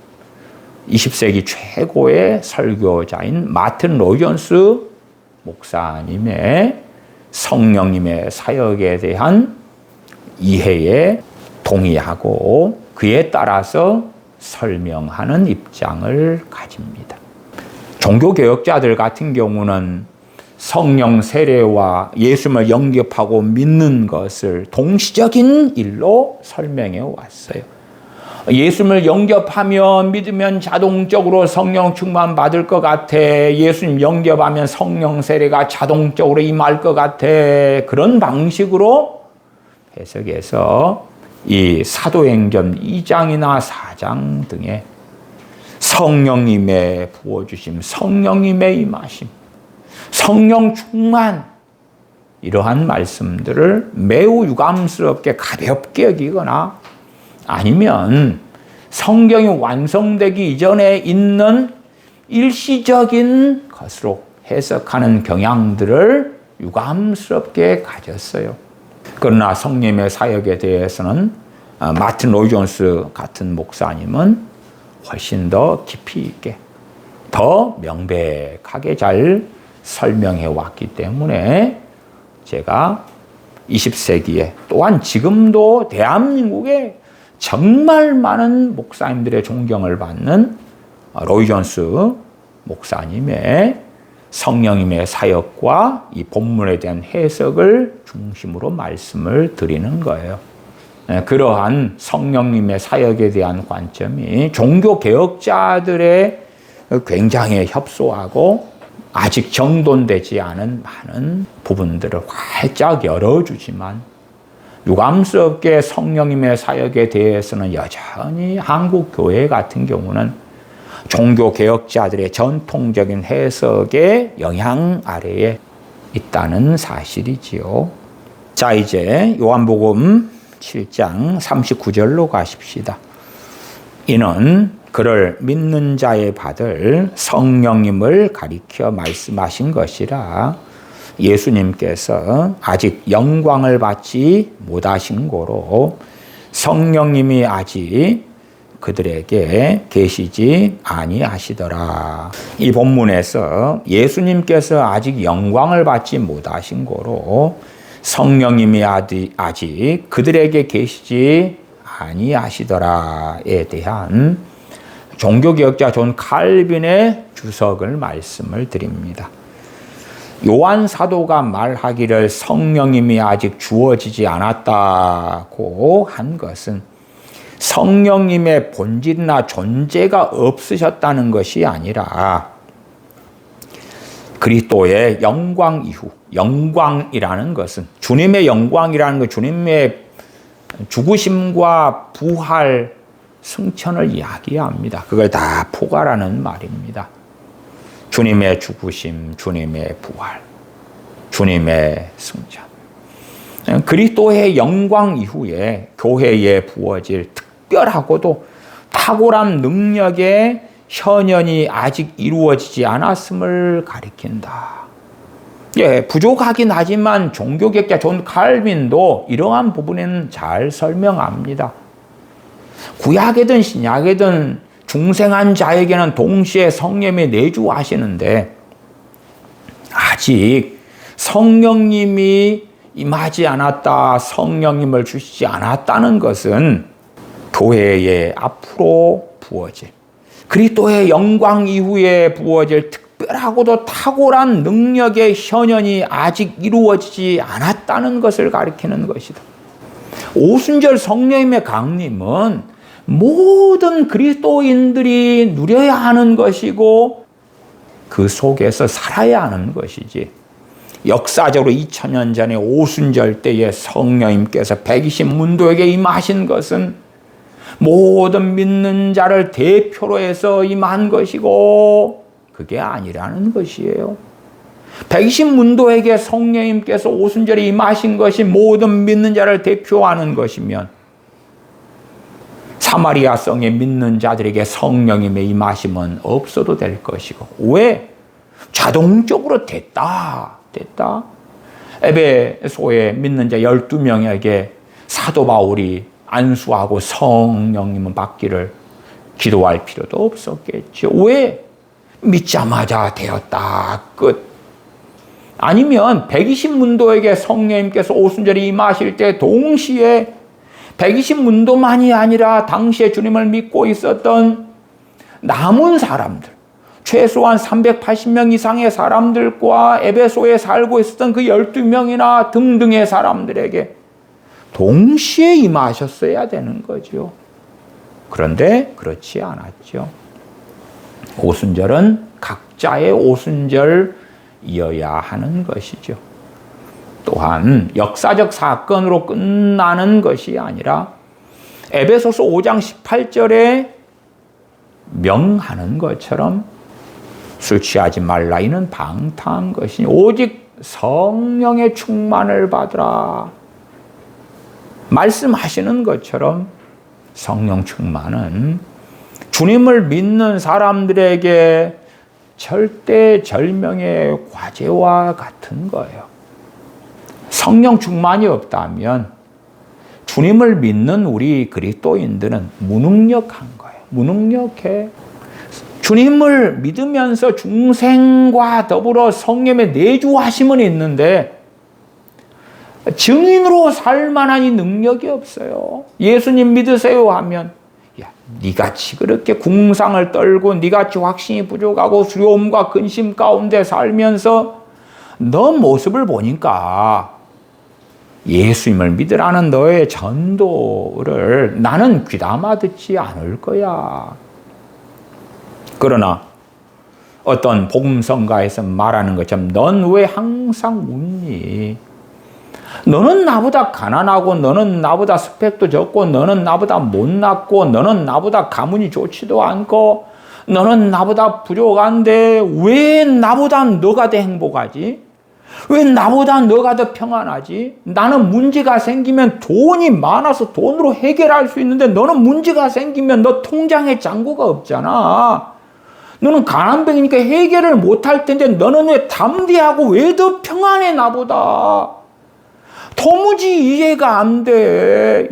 20세기 최고의 설교자인 마틴 로이 존스 목사님의 성령님의 사역에 대한 이해에 동의하고 그에 따라서 설명하는 입장을 가집니다. 종교개혁자들 같은 경우는 성령 세례와 예수님을 영접하고 믿는 것을 동시적인 일로 설명해 왔어요. 예수님을 영접하면 믿으면 자동적으로 성령 충만 받을 것 같아. 예수님 영접하면 성령 세례가 자동적으로 임할 것 같아. 그런 방식으로 해석해서 이 사도행전 2장이나 4장 등의 성령님의 부어주심, 성령님의 임하심, 성령 충만 이러한 말씀들을 매우 유감스럽게 가볍게 여기거나 아니면 성경이 완성되기 이전에 있는 일시적인 것으로 해석하는 경향들을 유감스럽게 가졌어요. 그러나 성령의 사역에 대해서는 마틴 로이 존스 같은 목사님은 훨씬 더 깊이 있게 더 명백하게 잘 설명해 왔기 때문에 제가 20세기에 또한 지금도 대한민국에 정말 많은 목사님들의 존경을 받는 로이 존스 목사님의 성령님의 사역과 이 본문에 대한 해석을 중심으로 말씀을 드리는 거예요. 그러한 성령님의 사역에 대한 관점이 종교개혁자들의 굉장히 협소하고 아직 정돈되지 않은 많은 부분들을 활짝 열어주지만 유감스럽게 성령님의 사역에 대해서는 여전히 한국 교회 같은 경우는 종교개혁자들의 전통적인 해석의 영향 아래에 있다는 사실이지요. 자, 이제 요한복음 7장 39절로 가십시다. 이는 그를 믿는 자에 받을 성령님을 가리켜 말씀하신 것이라 예수님께서 아직 영광을 받지 못하신 고로 성령님이 아직 그들에게 계시지 아니하시더라. 이 본문에서 예수님께서 아직 영광을 받지 못하신 고로 성령님이 아직 그들에게 계시지 아니하시더라에 대한 종교개혁자 존 칼빈의 주석을 말씀을 드립니다. 요한 사도가 말하기를 성령님이 아직 주어지지 않았다고 한 것은 성령님의 본질이나 존재가 없으셨다는 것이 아니라 그리스도의 영광 이후, 영광이라는 것은 주님의 영광이라는 것, 주님의 죽으심과 부활, 승천을 이야기합니다. 그걸 다 포괄하는 말입니다. 주님의 죽으심, 주님의 부활, 주님의 승천. 그리스도의 영광 이후에 교회에 부어질 특별하고도 탁월한 능력의 현현이 아직 이루어지지 않았음을 가리킨다. 예, 부족하긴 하지만 종교개혁자 존 칼빈도 이러한 부분에는 잘 설명합니다. 구약이든 신약이든 중생한 자에게는 동시에 성령이 내주하시는데 아직 성령님이 임하지 않았다, 성령님을 주시지 않았다는 것은 교회에 앞으로 부어질 그리스도의 영광 이후에 부어질 특별하고도 탁월한 능력의 현현이 아직 이루어지지 않았다는 것을 가리키는 것이다. 오순절 성령님의 강림은 모든 그리스도인들이 누려야 하는 것이고 그 속에서 살아야 하는 것이지, 역사적으로 2000년 전에 오순절 때에 성령님께서 120문도에게 임하신 것은 모든 믿는 자를 대표로 해서 임한 것이고 그게 아니라는 것이에요. 120문도에게 성령님께서 오순절에 임하신 것이 모든 믿는 자를 대표하는 것이면 사마리아 성에 믿는 자들에게 성령님의 임하심은 없어도 될 것이고, 왜? 자동적으로 됐다. 에베소에 믿는 자 12명에게 사도 바울이 안수하고 성령님은 받기를 기도할 필요도 없었겠죠. 왜? 믿자마자 되었다. 끝. 아니면 120문도에게 성령님께서 오순절에 임하실 때 동시에 120문도만이 아니라 당시에 주님을 믿고 있었던 남은 사람들, 최소한 380명 이상의 사람들과 에베소에 살고 있었던 그 12명이나 등등의 사람들에게 동시에 임하셨어야 되는 거죠. 그런데 그렇지 않았죠. 오순절은 각자의 오순절이어야 하는 것이죠. 또한 역사적 사건으로 끝나는 것이 아니라 에베소서 5장 18절에 명하는 것처럼 술 취하지 말라, 이는 방탕한 것이니 오직 성령의 충만을 받으라 말씀하시는 것처럼 성령 충만은 주님을 믿는 사람들에게 절대절명의 과제와 같은 거예요. 성령 충만이 없다면 주님을 믿는 우리 그리스도인들은 무능력한 거예요. 무능력해. 주님을 믿으면서 중생과 더불어 성령의 내주하심은 있는데 증인으로 살 만한 이 능력이 없어요. 예수님 믿으세요 하면, 야, 니같이 그렇게 궁상을 떨고 니같이 확신이 부족하고 두려움과 근심 가운데 살면서 너 모습을 보니까 예수님을 믿으라는 너의 전도를 나는 귀담아 듣지 않을 거야. 그러나 어떤 복음성가에서 말하는 것처럼 넌 왜 항상 웃니? 너는 나보다 가난하고 너는 나보다 스펙도 적고 너는 나보다 못났고 너는 나보다 가문이 좋지도 않고 너는 나보다 부족한데 왜 나보다 너가 더 행복하지? 왜 나보다 너가 더 평안하지? 나는 문제가 생기면 돈이 많아서 돈으로 해결할 수 있는데 너는 문제가 생기면 너 통장에 잔고가 없잖아. 너는 가난병이니까 해결을 못할 텐데 너는 왜 담대하고 왜 더 평안해 나보다? 도무지 이해가 안 돼.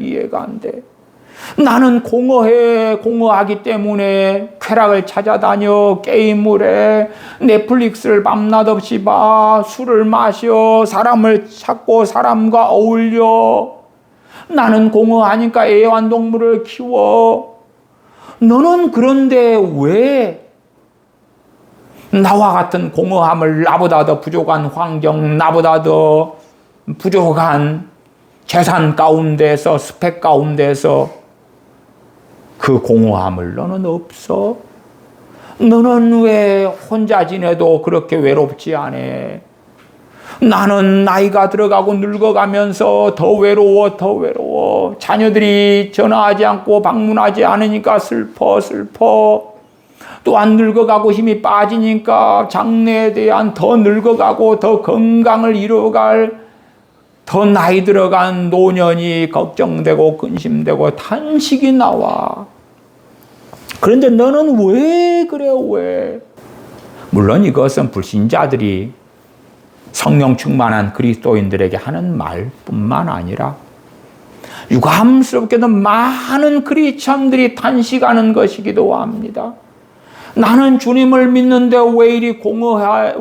나는 공허하기 때문에 쾌락을 찾아다녀, 게임을 해, 넷플릭스를 밤낮 없이 봐, 술을 마셔, 사람을 찾고 사람과 어울려. 나는 공허하니까 애완동물을 키워. 너는 그런데 왜 나와 같은 공허함을, 나보다 더 부족한 환경, 나보다 더 부족한 재산 가운데서, 스펙 가운데서 그 공허함을 너는 없어? 너는 왜 혼자 지내도 그렇게 외롭지 않아? 나는 나이가 들어가고 늙어가면서 더 외로워. 자녀들이 전화하지 않고 방문하지 않으니까 슬퍼. 또한 늙어가고 힘이 빠지니까 장래에 대한 더 늙어가고 더 건강을 이루어갈 더 나이 들어간 노년이 걱정되고 근심되고 탄식이 나와. 그런데 너는 왜 그래, 왜? 물론 이것은 불신자들이 성령 충만한 그리스도인들에게 하는 말뿐만 아니라 유감스럽게도 많은 크리스천들이 탄식하는 것이기도 합니다. 나는 주님을 믿는데 왜 이리 공허하지,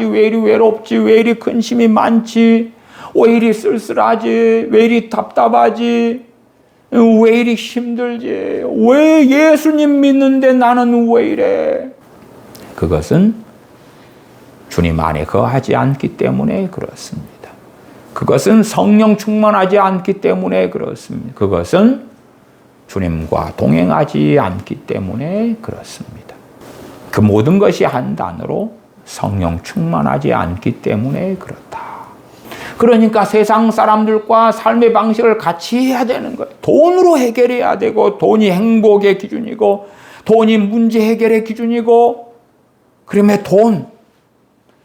왜 이리 외롭지, 왜 이리 근심이 많지, 왜 이리 쓸쓸하지, 왜 이리 답답하지, 왜 이리 힘들지, 왜 예수님 믿는데 나는 왜 이래? 그것은 주님 안에 거하지 않기 때문에 그렇습니다. 그것은 성령 충만하지 않기 때문에 그렇습니다. 그것은 주님과 동행하지 않기 때문에 그렇습니다. 그 모든 것이 한 단어로 성령 충만하지 않기 때문에 그렇다. 그러니까 세상 사람들과 삶의 방식을 같이 해야 되는 거예요. 돈으로 해결해야 되고, 돈이 행복의 기준이고, 돈이 문제 해결의 기준이고, 그러면 돈,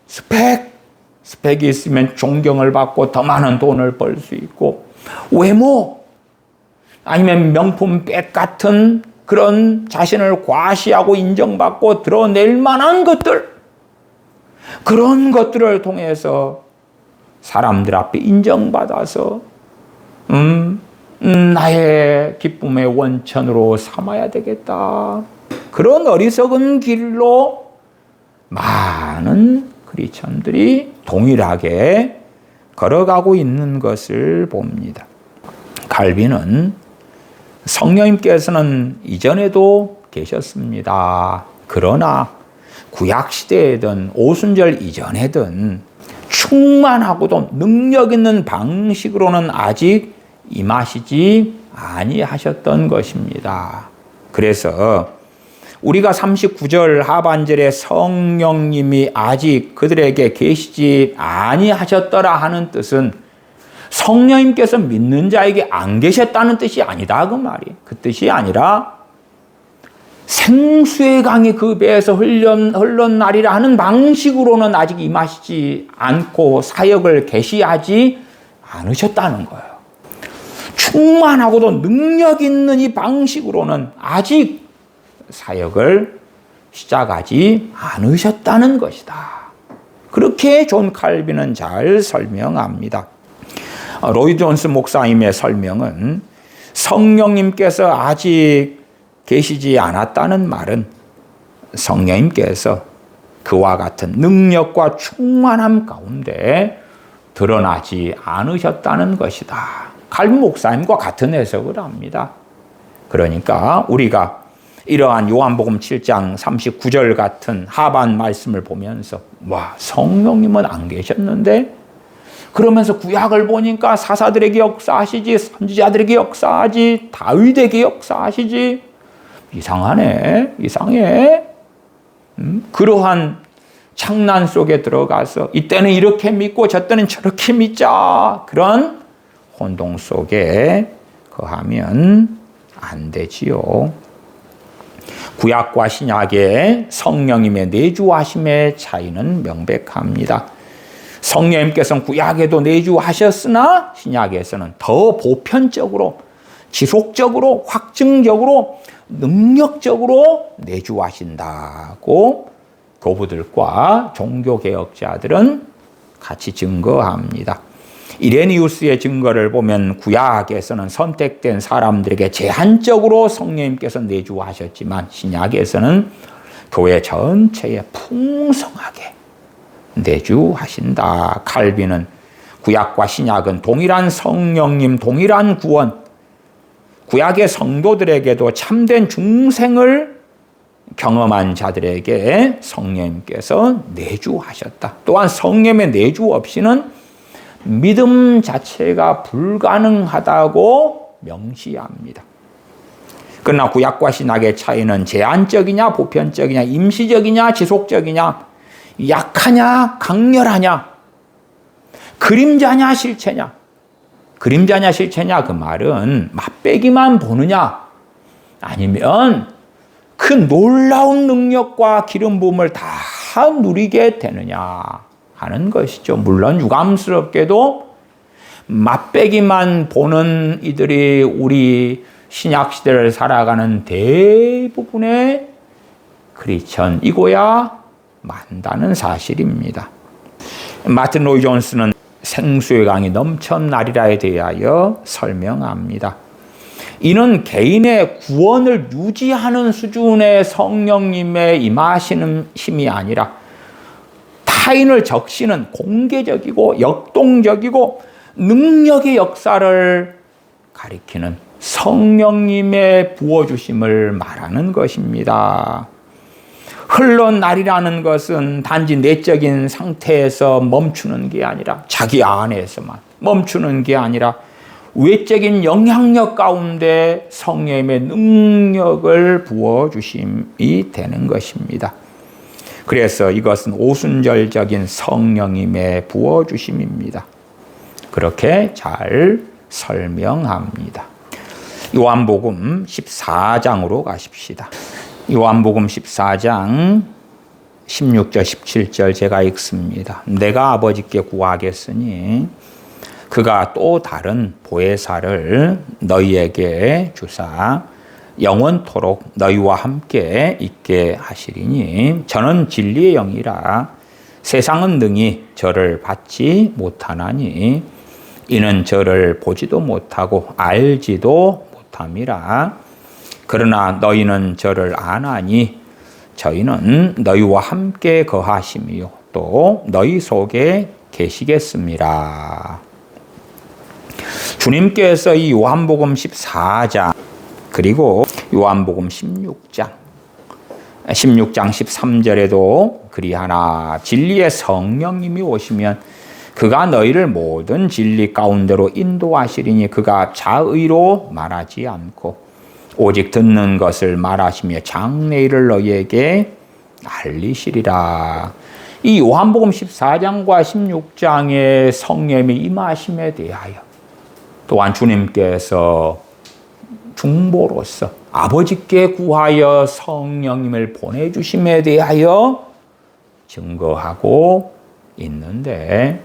스펙이 있으면 존경을 받고 더 많은 돈을 벌 수 있고, 외모, 아니면 명품 백 같은 그런 자신을 과시하고 인정받고 드러낼 만한 것들, 그런 것들을 통해서 사람들 앞에 인정받아서 나의 기쁨의 원천으로 삼아야 되겠다. 그런 어리석은 길로 많은 크리스천들이 동일하게 걸어가고 있는 것을 봅니다. 칼빈은 성령님께서는 이전에도 계셨습니다. 그러나 구약시대에든 오순절 이전에든 충만하고도 능력 있는 방식으로는 아직 임하시지 아니하셨던 것입니다. 그래서 우리가 39절 하반절에 성령님이 아직 그들에게 계시지 아니하셨더라 하는 뜻은 성령님께서 믿는 자에게 안 계셨다는 뜻이 아니다, 그 말이. 그 뜻이 아니라 생수의 강이 그 배에서 흘러나리라 하는 방식으로는 아직 임하시지 않고 사역을 개시하지 않으셨다는 거예요. 충만하고도 능력 있는 이 방식으로는 아직 사역을 시작하지 않으셨다는 것이다. 그렇게 존 칼빈은 잘 설명합니다. 로이 존스 목사님의 설명은 성령님께서 아직 계시지 않았다는 말은 성령님께서 그와 같은 능력과 충만함 가운데 드러나지 않으셨다는 것이다. 칼빈 목사님과 같은 해석을 합니다. 그러니까 우리가 이러한 요한복음 7장 39절 같은 하반 말씀을 보면서 와, 성령님은 안 계셨는데, 그러면서 구약을 보니까 사사들에게 역사하시지, 선지자들에게 역사하지, 다윗에게 역사하시지, 이상해. 그러한 창난 속에 들어가서 이때는 이렇게 믿고 저때는 저렇게 믿자, 그런 혼동 속에 거하면 안 되지요. 구약과 신약의 성령님의 내주하심의 차이는 명백합니다. 성령님께서는 구약에도 내주하셨으나 신약에서는 더 보편적으로, 지속적으로, 확증적으로, 능력적으로 내주하신다고 교부들과 종교개혁자들은 같이 증거합니다. 이레니우스의 증거를 보면 구약에서는 선택된 사람들에게 제한적으로 성령님께서 내주하셨지만 신약에서는 교회 전체에 풍성하게 내주하신다. 칼빈은 구약과 신약은 동일한 성령님, 동일한 구원, 구약의 성도들에게도 참된 중생을 경험한 자들에게 성령님께서 내주하셨다. 또한 성령의 내주 없이는 믿음 자체가 불가능하다고 명시합니다. 그러나 구약과 신약의 차이는 제한적이냐 보편적이냐 임시적이냐 지속적이냐 약하냐 강렬하냐 그림자냐 실체냐. 그림자냐 실체냐 그 말은 맛배기만 보느냐 아니면 그 놀라운 능력과 기름 부음을 다 누리게 되느냐 하는 것이죠. 물론 유감스럽게도 맛배기만 보는 이들이 우리 신약시대를 살아가는 대부분의 크리스천이고야 만다는 사실입니다. 마틴 로이 존스는 생수의 강이 넘쳐나리라에 대하여 설명합니다. 이는 개인의 구원을 유지하는 수준의 성령님의 임하시는 힘이 아니라 타인을 적시는 공개적이고 역동적이고 능력의 역사를 가리키는 성령님의 부어주심을 말하는 것입니다. 흘러나리라는 것은 단지 내적인 상태에서 멈추는 게 아니라 자기 안에서만 멈추는 게 아니라 외적인 영향력 가운데 성령님의 능력을 부어주심이 되는 것입니다. 그래서 이것은 오순절적인 성령님의 부어주심입니다. 그렇게 잘 설명합니다. 요한복음 14장으로 가십시다. 요한복음 14장 16절 17절 제가 읽습니다. 내가 아버지께 구하겠으니 그가 또 다른 보혜사를 너희에게 주사 영원토록 너희와 함께 있게 하시리니 저는 진리의 영이라 세상은 능히 저를 받지 못하나니 이는 저를 보지도 못하고 알지도 못함이라. 그러나 너희는 저를 아나니 저희는 너희와 함께 거하심이요 또 너희 속에 계시겠습니다. 주님께서 이 요한복음 14장 그리고 요한복음 16장 13절에도 그리하나 진리의 성령님이 오시면 그가 너희를 모든 진리 가운데로 인도하시리니 그가 자의로 말하지 않고 오직 듣는 것을 말하시며 장래일을 너희에게 알리시리라. 이 요한복음 14장과 16장의 성령님의 임하심에 대하여 또한 주님께서 중보로서 아버지께 구하여 성령님을 보내주심에 대하여 증거하고 있는데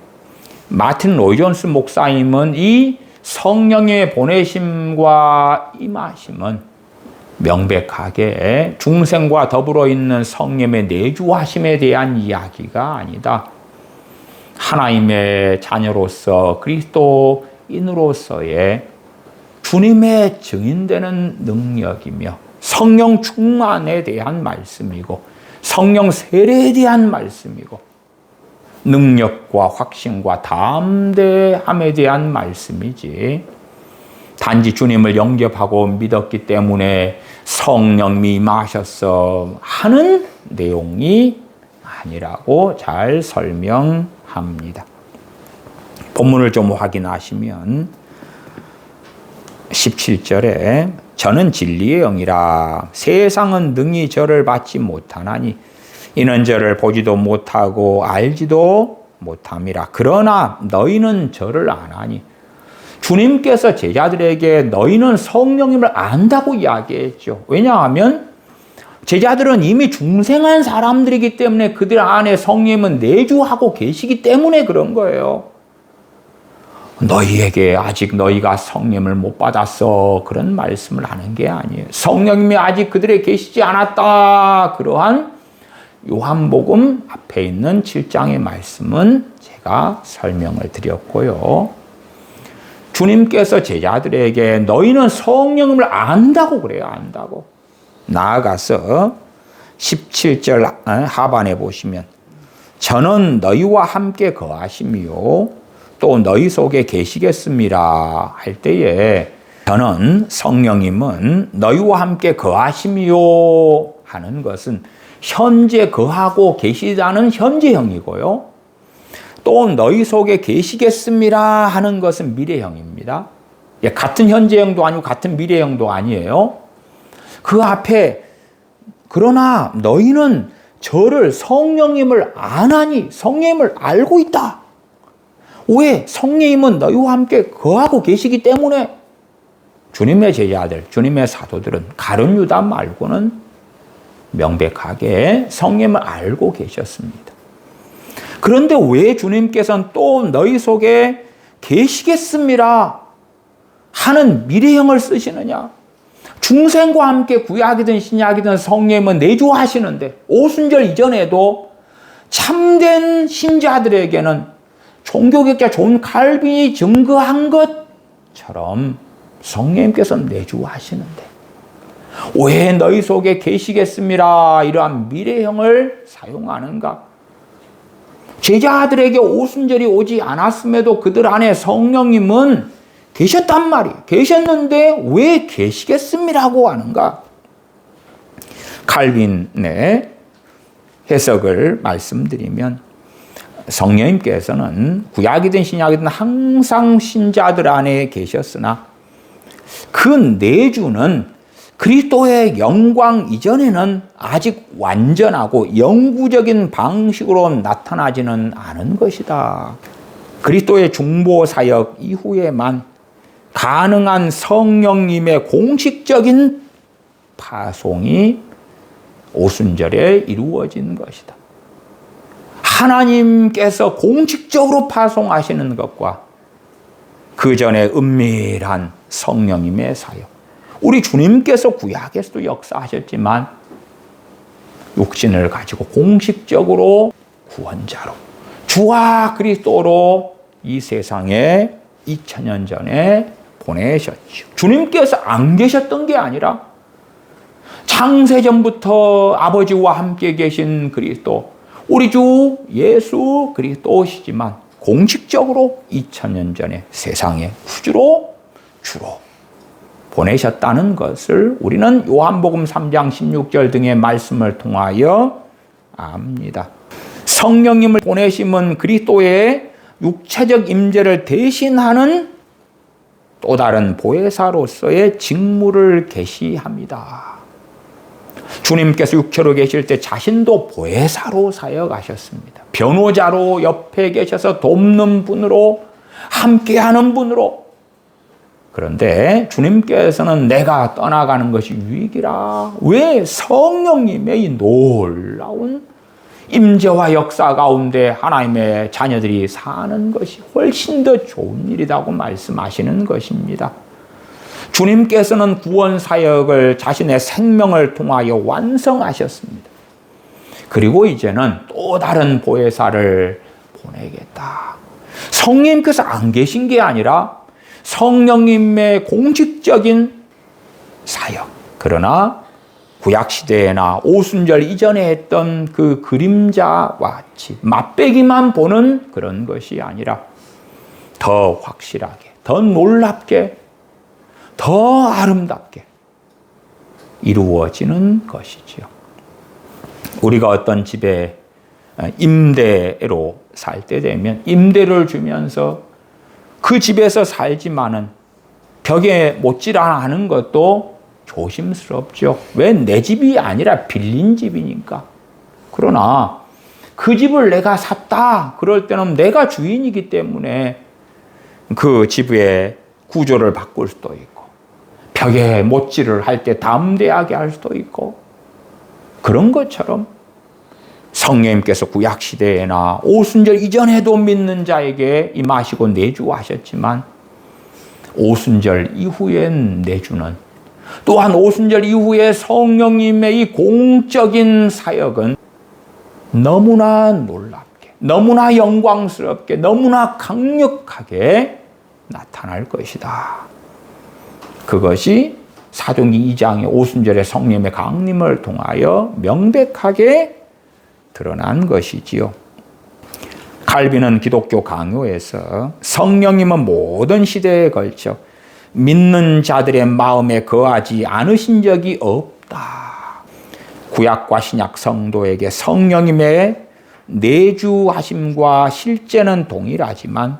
마틴 로이 존스 목사님은 이 성령의 보내심과 임하심은 명백하게 중생과 더불어 있는 성령의 내주하심에 대한 이야기가 아니다. 하나님의 자녀로서 그리스도인으로서의 주님의 증인되는 능력이며 성령 충만에 대한 말씀이고 성령 세례에 대한 말씀이고 능력과 확신과 담대함에 대한 말씀이지 단지 주님을 영접하고 믿었기 때문에 성령님이 임하셨어 하는 내용이 아니라고 잘 설명합니다. 본문을 좀 확인하시면 17절에 저는 진리의 영이라 세상은 능히 저를 받지 못하나니 이는 저를 보지도 못하고 알지도 못함이라. 그러나 너희는 저를 아나니. 주님께서 제자들에게 너희는 성령님을 안다고 이야기했죠. 왜냐하면 제자들은 이미 중생한 사람들이기 때문에 그들 안에 성령님은 내주하고 계시기 때문에 그런 거예요. 너희에게 아직 너희가 성령을 못 받았어 그런 말씀을 하는 게 아니에요. 성령님이 아직 그들에 계시지 않았다. 그러한 요한복음 앞에 있는 7장의 말씀은 제가 설명을 드렸고요. 주님께서 제자들에게 너희는 성령님을 안다고 그래요. 안다고. 나아가서 17절 하반에 보시면 저는 너희와 함께 거하심이요 또 너희 속에 계시겠습니다 할 때에 저는 성령님은 너희와 함께 거하심이요 하는 것은 현재 거하고 계시다는 현재형이고요. 또 너희 속에 계시겠습니다 하는 것은 미래형입니다. 같은 현재형도 아니고 같은 미래형도 아니에요. 그 앞에 그러나 너희는 저를 성령님을 아나니 성령님을 알고 있다. 왜? 성령님은 너희와 함께 거하고 계시기 때문에 주님의 제자들, 주님의 사도들은 가룟 유다 말고는 명백하게 성령님을 알고 계셨습니다. 그런데 왜 주님께서는 또 너희 속에 계시겠습니다 하는 미래형을 쓰시느냐? 중생과 함께 구약이든 신약이든 성령님은 내주하시는데 오순절 이전에도 참된 신자들에게는 종교개혁자 존 칼빈이 증거한 것처럼 성령님께서 내주하시는데 왜 너희 속에 계시겠습니다 이러한 미래형을 사용하는가? 제자들에게 오순절이 오지 않았음에도 그들 안에 성령님은 계셨단 말이에요. 계셨는데 왜 계시겠음이라고 하는가? 칼빈의 해석을 말씀드리면 성령님께서는 구약이든 신약이든 항상 신자들 안에 계셨으나 그 내주는 그리스도의 영광 이전에는 아직 완전하고 영구적인 방식으로 나타나지는 않은 것이다. 그리스도의 중보 사역 이후에만 가능한 성령님의 공식적인 파송이 오순절에 이루어진 것이다. 하나님께서 공식적으로 파송하시는 것과 그 전에 은밀한 성령님의 사역. 우리 주님께서 구약에서도 역사하셨지만 육신을 가지고 공식적으로 구원자로 주와 그리스도로 이 세상에 2000년 전에 보내셨죠. 주님께서 안 계셨던 게 아니라 창세전부터 아버지와 함께 계신 그리스도, 우리 주 예수 그리스도시지만 공식적으로 2000년 전에 세상에 주로 보내셨다는 것을 우리는 요한복음 3장 16절 등의 말씀을 통하여 압니다. 성령님을 보내심은 그리스도의 육체적 임재를 대신하는 또 다른 보혜사로서의 직무를 계시합니다. 주님께서 육체로 계실 때 자신도 보혜사로 사역하셨습니다. 변호자로 옆에 계셔서 돕는 분으로 함께하는 분으로. 그런데 주님께서는 내가 떠나가는 것이 유익이라. 왜? 성령님의 이 놀라운 임재와 역사 가운데 하나님의 자녀들이 사는 것이 훨씬 더 좋은 일이라고 말씀하시는 것입니다. 주님께서는 구원 사역을 자신의 생명을 통하여 완성하셨습니다. 그리고 이제는 또 다른 보혜사를 보내겠다. 성령님께서 안 계신 게 아니라 성령님의 공식적인 사역. 그러나 구약시대나 오순절 이전에 했던 그 그림자와 같이 맛배기만 보는 그런 것이 아니라 더 확실하게, 더 놀랍게, 더 아름답게 이루어지는 것이지요. 우리가 어떤 집에 임대로 살 때 되면 임대를 주면서 그 집에서 살지만은 벽에 못질하나 하는 것도 조심스럽죠. 왜? 내 집이 아니라 빌린 집이니까. 그러나 그 집을 내가 샀다. 그럴 때는 내가 주인이기 때문에 그 집의 구조를 바꿀 수도 있고 벽에 못질을 할 때 담대하게 할 수도 있고 그런 것처럼 성령님께서 구약시대에나 오순절 이전에도 믿는 자에게 임하시고 내주하셨지만 오순절 이후엔 내주는 또한 오순절 이후에 성령님의 이 공적인 사역은 너무나 놀랍게, 너무나 영광스럽게, 너무나 강력하게 나타날 것이다. 그것이 사도행전 2장의 오순절의 성령의 강림을 통하여 명백하게 드러난 것이지요. 칼빈은 기독교 강요에서 성령님은 모든 시대에 걸쳐 믿는 자들의 마음에 거하지 않으신 적이 없다. 구약과 신약 성도에게 성령님의 내주하심과 실제는 동일하지만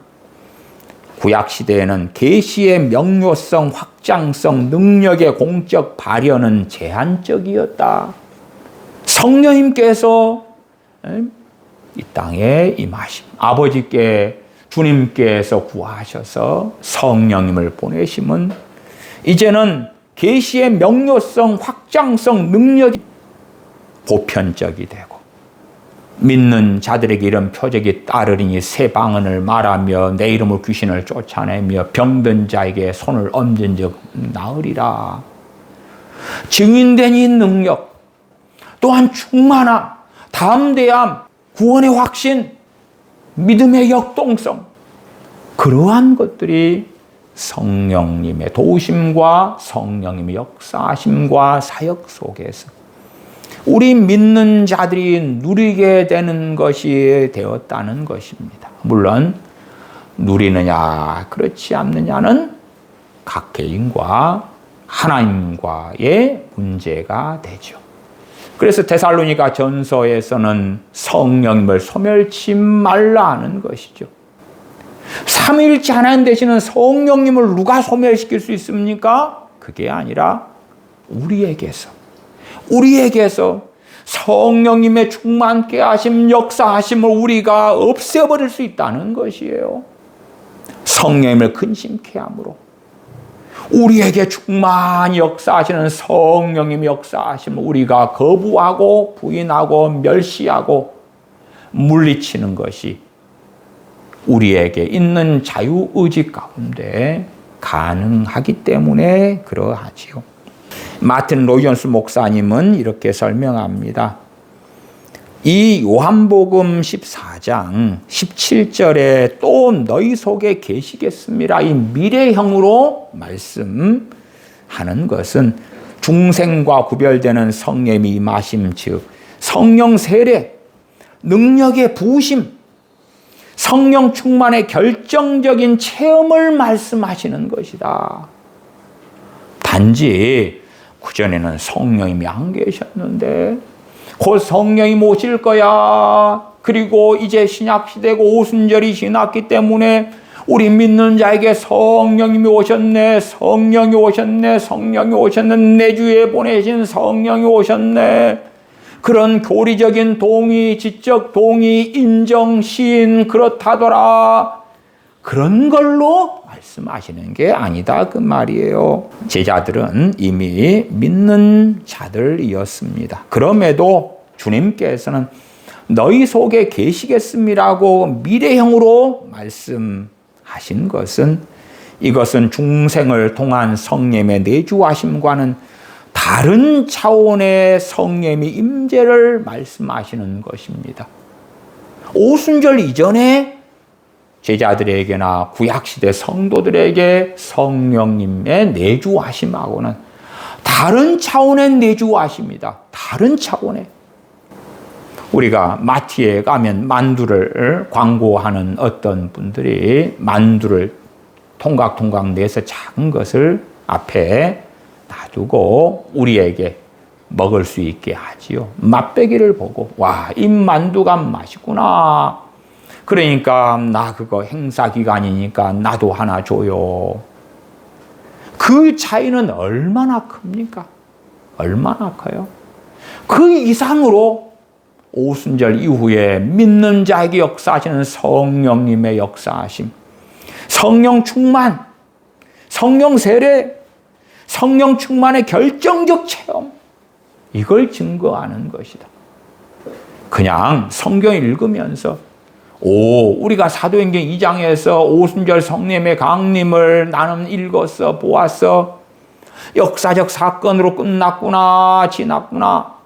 구약 시대에는 계시의 명료성, 확장성, 능력의 공적 발현은 제한적이었다. 성령님께서 이 땅에 임하심, 아버지께 주님께서 구하셔서 성령님을 보내심은 이제는 계시의 명료성, 확장성, 능력이 보편적이 되고 믿는 자들에게 이런 표적이 따르리니 새 방언을 말하며 내 이름으로 귀신을 쫓아내며 병든 자에게 손을 얹은 적 나으리라. 증인된 이 능력, 또한 충만함, 담대함, 구원의 확신, 믿음의 역동성, 그러한 것들이 성령님의 도우심과 성령님의 역사하심과 사역 속에서 우리 믿는 자들이 누리게 되는 것이 되었다는 것입니다. 물론 누리느냐 그렇지 않느냐는 각 개인과 하나님과의 문제가 되죠. 그래서 데살로니가 전서에서는 성령님을 소멸치 말라 하는 것이죠. 삼위일체 하나님 되시는 성령님을 누가 소멸시킬 수 있습니까? 그게 아니라 우리에게서 성령님의 충만케 하심, 역사하심을 우리가 없애버릴 수 있다는 것이에요. 성령님을 근심케 함으로 우리에게 충만히 역사하시는 성령님의 역사하심을 우리가 거부하고 부인하고 멸시하고 물리치는 것이 우리에게 있는 자유의지 가운데 가능하기 때문에 그러하지요. 마틴 로이존스 목사님은 이렇게 설명합니다. 이 요한복음 14장 17절에 또 너희 속에 계시겠습니다. 이 미래형으로 말씀하는 것은 중생과 구별되는 성령의 임하심, 즉 성령 세례, 능력의 부으심, 성령 충만의 결정적인 체험을 말씀하시는 것이다. 단지 그전에는 성령님이 안 계셨는데 곧 성령이 오실 거야. 그리고 이제 신약시대고 오순절이 지났기 때문에 우리 믿는 자에게 성령님이 오셨네, 성령이 오셨네, 성령이 오셨네, 내 주에 보내신 성령이 오셨네. 그런 교리적인 동의, 지적 동의, 인정, 시인 그렇다더라. 그런 걸로 말씀하시는 게 아니다 그 말이에요. 제자들은 이미 믿는 자들이었습니다. 그럼에도 주님께서는 너희 속에 계시겠음이라고 미래형으로 말씀하신 것은 이것은 중생을 통한 성령의 내주하심과는 다른 차원의 성령의 임재를 말씀하시는 것입니다. 오순절 이전에 제자들에게나 구약시대 성도들에게 성령님의 내주하심하고는 다른 차원의 내주하심이다. 다른 차원의. 우리가 마트에 가면 만두를 광고하는 어떤 분들이 만두를 통각통각 내서 작은 것을 앞에 놔두고 우리에게 먹을 수 있게 하지요. 맛배기를 보고 와, 이 만두가 맛있구나. 그러니까 나 그거 행사 기간이니까 나도 하나 줘요. 그 차이는 얼마나 큽니까? 얼마나 커요? 그 이상으로 오순절 이후에 믿는 자에게 역사하시는 성령님의 역사하심, 성령 충만, 성령 세례, 성령 충만의 결정적 체험, 이걸 증거하는 것이다. 그냥 성경 읽으면서 우리가 사도행전 2장에서 오순절 성령의 강림을 나는 읽었어, 보았어. 역사적 사건으로 끝났구나, 지났구나.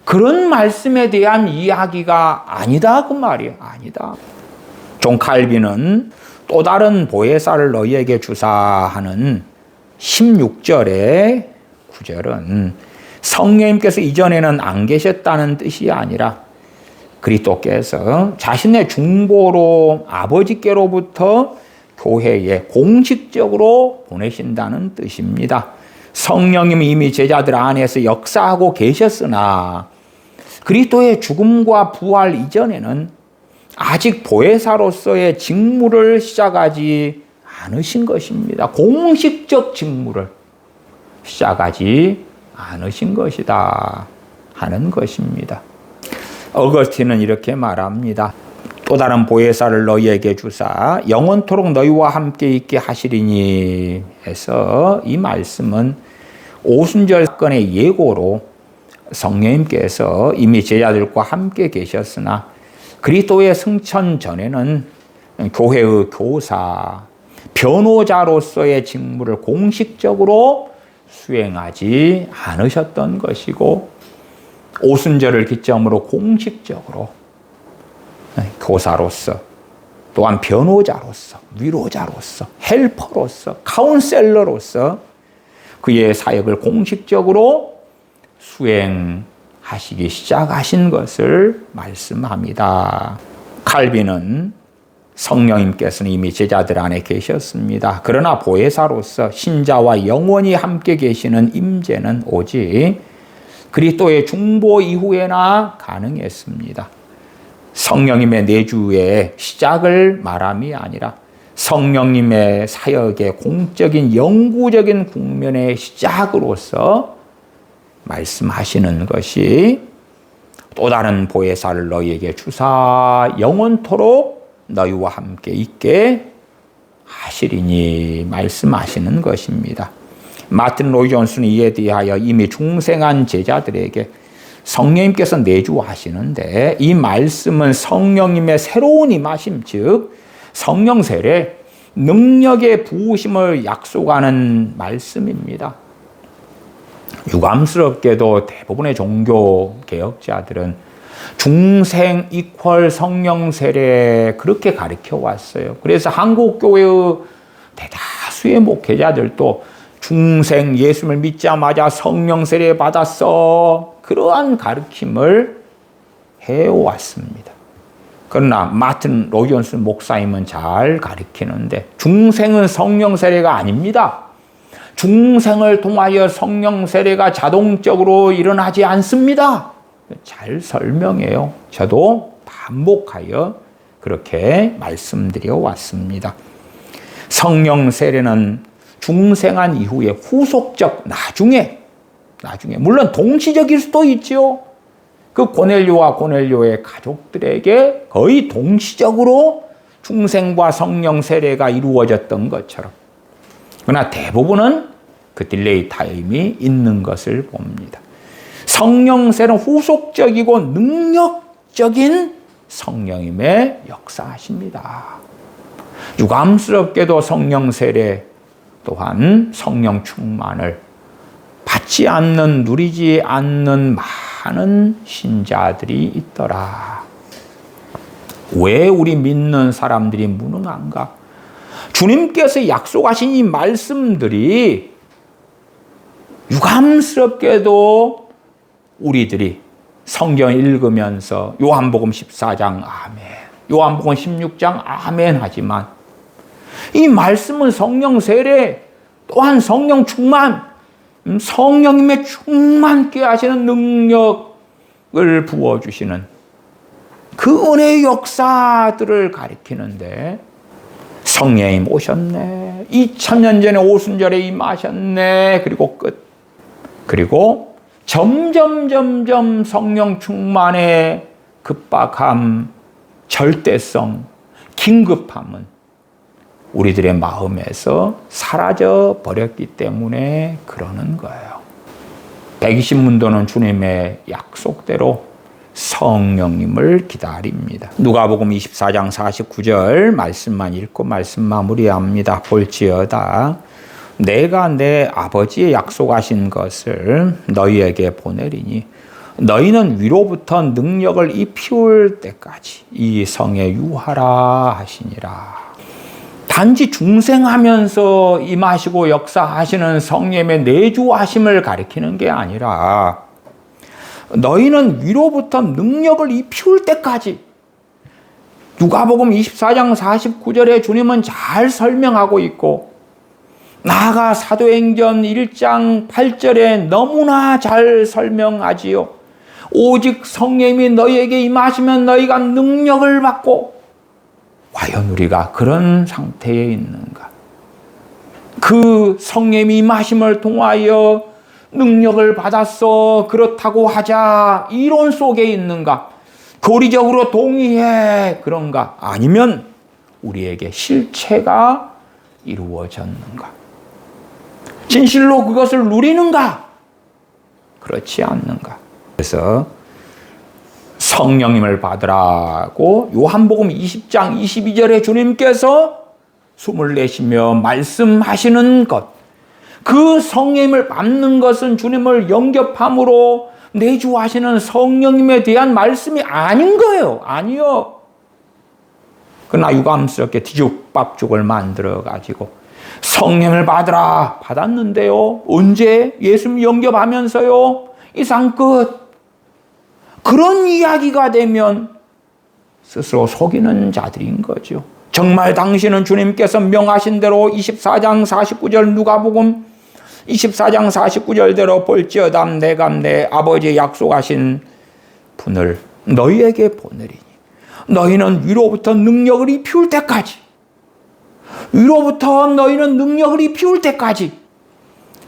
그런 말씀에 대한 이야기가 아니다 그 말이에요. 아니다. 존 칼빈은 또 다른 보혜사를 너희에게 주사하는 16절의 구절은 성령님께서 이전에는 안 계셨다는 뜻이 아니라 그리스도께서 자신의 중보로 아버지께로부터 교회에 공식적으로 보내신다는 뜻입니다. 성령님이 이미 제자들 안에서 역사하고 계셨으나 그리스도의 죽음과 부활 이전에는 아직 보혜사로서의 직무를 시작하지 않으신 것입니다. 공식적 직무를 시작하지 않으신 것이다 하는 것입니다. 어거스틴은 이렇게 말합니다. 또 다른 보혜사를 너희에게 주사 영원토록 너희와 함께 있게 하시리니 해서 이 말씀은 오순절 사건의 예고로 성령님께서 이미 제자들과 함께 계셨으나 그리스도의 승천 전에는 교회의 교사, 변호자로서의 직무를 공식적으로 수행하지 않으셨던 것이고 오순절을 기점으로 공식적으로 교사로서 또한 변호자로서 위로자로서 헬퍼로서 카운셀러로서 그의 사역을 공식적으로 수행하시기 시작하신 것을 말씀합니다. 칼빈은 성령님께서는 이미 제자들 안에 계셨습니다. 그러나 보혜사로서 신자와 영원히 함께 계시는 임재는 오직 그리스도의 중보 이후에나 가능했습니다. 성령님의 내주의 시작을 말함이 아니라 성령님의 사역의 공적인 영구적인 국면의 시작으로서 말씀하시는 것이 또 다른 보혜사를 너희에게 주사 영원토록 너희와 함께 있게 하시리니 말씀하시는 것입니다. 마틴 로이 존슨은 이에 대하여 이미 중생한 제자들에게 성령님께서 내주하시는데 이 말씀은 성령님의 새로운 임하심 즉 성령 세례 능력의 부으심을 약속하는 말씀입니다. 유감스럽게도 대부분의 종교 개혁자들은 중생 이퀄 성령 세례 그렇게 가르쳐 왔어요. 그래서 한국 교회의 대다수의 목회자들도 중생 예수를 믿자마자 성령 세례 받았어 그러한 가르침을 해왔습니다. 그러나 마틴 로이 존슨 목사님은 잘 가르치는데 중생은 성령 세례가 아닙니다. 중생을 통하여 성령 세례가 자동적으로 일어나지 않습니다. 잘 설명해요. 저도 반복하여 그렇게 말씀드려 왔습니다. 성령 세례는 중생한 이후에 후속적 나중에 물론 동시적일 수도 있지요. 그 고넬료와 고넬료의 가족들에게 거의 동시적으로 중생과 성령 세례가 이루어졌던 것처럼 그러나 대부분은 그 딜레이 타임이 있는 것을 봅니다. 성령 세례는 후속적이고 능력적인 성령님의 역사하십니다. 유감스럽게도 성령 세례 또한 성령 충만을 받지 않는 누리지 않는 많은 신자들이 있더라. 왜 우리 믿는 사람들이 무능한가? 주님께서 약속하신 이 말씀들이 유감스럽게도 우리들이 성경 읽으면서 요한복음 14장 아멘, 요한복음 16장 아멘 하지만 이 말씀은 성령 세례 또한 성령 충만, 성령님의 충만케 하시는 능력을 부어주시는 그 은혜의 역사들을 가리키는데 성령님 오셨네, 2000년 전에 오순절에 임하셨네, 그리고 끝. 그리고 점점 성령 충만의 급박함, 절대성, 긴급함은 우리들의 마음에서 사라져 버렸기 때문에 그러는 거예요. 120문도는 주님의 약속대로 성령님을 기다립니다. 누가복음 24장 49절 말씀만 읽고 말씀 마무리합니다. 볼지어다 내가 내 아버지의 약속하신 것을 너희에게 보내리니 너희는 위로부터 능력을 입히울 때까지 이 성에 유하라 하시니라. 단지 중생하면서 임하시고 역사하시는 성령의 내주하심을 가리키는 게 아니라 너희는 위로부터 능력을 입히울 때까지, 누가복음 24장 49절에 주님은 잘 설명하고 있고, 나아가 사도행전 1장 8절에 너무나 잘 설명하지요. 오직 성령이 너희에게 임하시면 너희가 능력을 받고, 과연 우리가 그런 상태에 있는가? 그 성령이 임하심을 통하여 능력을 받았어, 그렇다고 하자, 이론 속에 있는가? 교리적으로 동의해, 그런가? 아니면 우리에게 실체가 이루어졌는가? 진실로 그것을 누리는가? 그렇지 않는가? 그래서 성령님을 받으라고 요한복음 20장 22절에 주님께서 숨을 내쉬며 말씀하시는 것, 그 성령님을 받는 것은 주님을 영접함으로 내주하시는 성령님에 대한 말씀이 아닌 거예요. 아니요. 그러나 유감스럽게 뒤죽박죽을 만들어가지고 성령을 받으라, 받았는데요. 언제? 예수님 영접하면서요. 이상 끝. 그런 이야기가 되면 스스로 속이는 자들인 거죠. 정말 당신은 주님께서 명하신 대로 24장 49절 누가복음 24장 49절대로 볼지어다 내가 내 아버지의 약속하신 분을 너희에게 보내리니 너희는 위로부터 능력을 입히울 때까지, 위로부터 너희는 능력을 입히울 때까지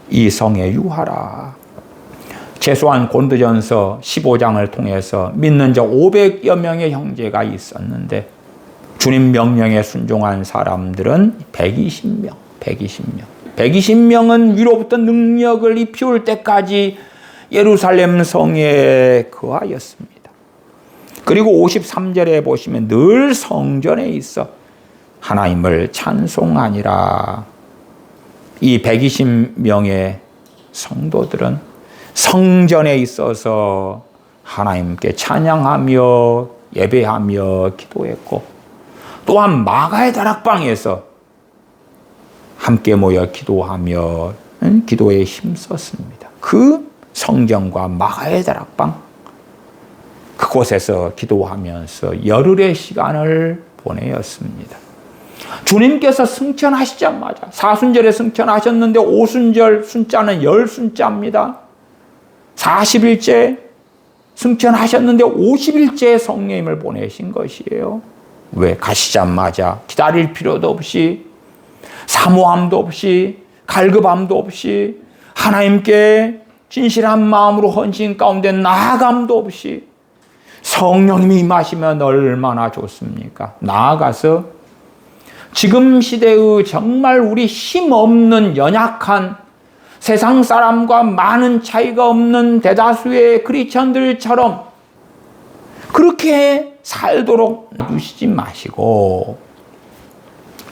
이 성에 유하라. 최소한 고린도전서 15장을 통해서 믿는 자 500여 명의 형제가 있었는데 주님 명령에 순종한 사람들은 120명. 120명은 위로부터 능력을 입히울 때까지 예루살렘 성에 거하였습니다. 그리고 53절에 보시면 늘 성전에 있어 하나님을 찬송하니라. 이 120명의 성도들은 성전에 있어서 하나님께 찬양하며 예배하며 기도했고, 또한 마가의 다락방에서 함께 모여 기도하며 기도에 힘썼습니다. 그 성전과 마가의 다락방, 그곳에서 기도하면서 열흘의 시간을 보내었습니다. 주님께서 승천하시자마자 사순절에 승천하셨는데 오순절 순자는 열 순자입니다. 40일째 승천하셨는데 50일째 성령님을 보내신 것이에요. 왜? 가시자마자 기다릴 필요도 없이, 사모함도 없이, 갈급함도 없이, 하나님께 진실한 마음으로 헌신 가운데 나아감도 없이 성령님이 임하시면 얼마나 좋습니까? 나아가서 지금 시대의 정말 우리 힘없는 연약한 세상 사람과 많은 차이가 없는 대다수의 크리스천들처럼 그렇게 살도록 두시지 마시고,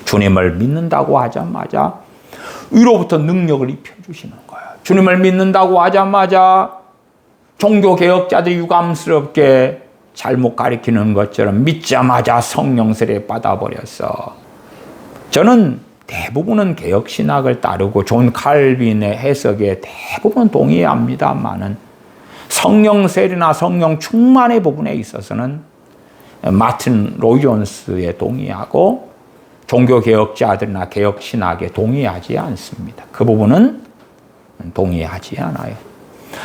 주님을 믿는다고 하자마자 위로부터 능력을 입혀주시는 거예요. 주님을 믿는다고 하자마자 종교개혁자들이 유감스럽게 잘못 가리키는 것처럼 믿자마자 성령 세례 받아버렸어. 저는 대부분은 개혁신학을 따르고 존 칼빈의 해석에 대부분 동의합니다만은 성령 세례나 성령 충만의 부분에 있어서는 마틴 로이존스에 동의하고 종교개혁자들이나 개혁신학에 동의하지 않습니다. 그 부분은 동의하지 않아요.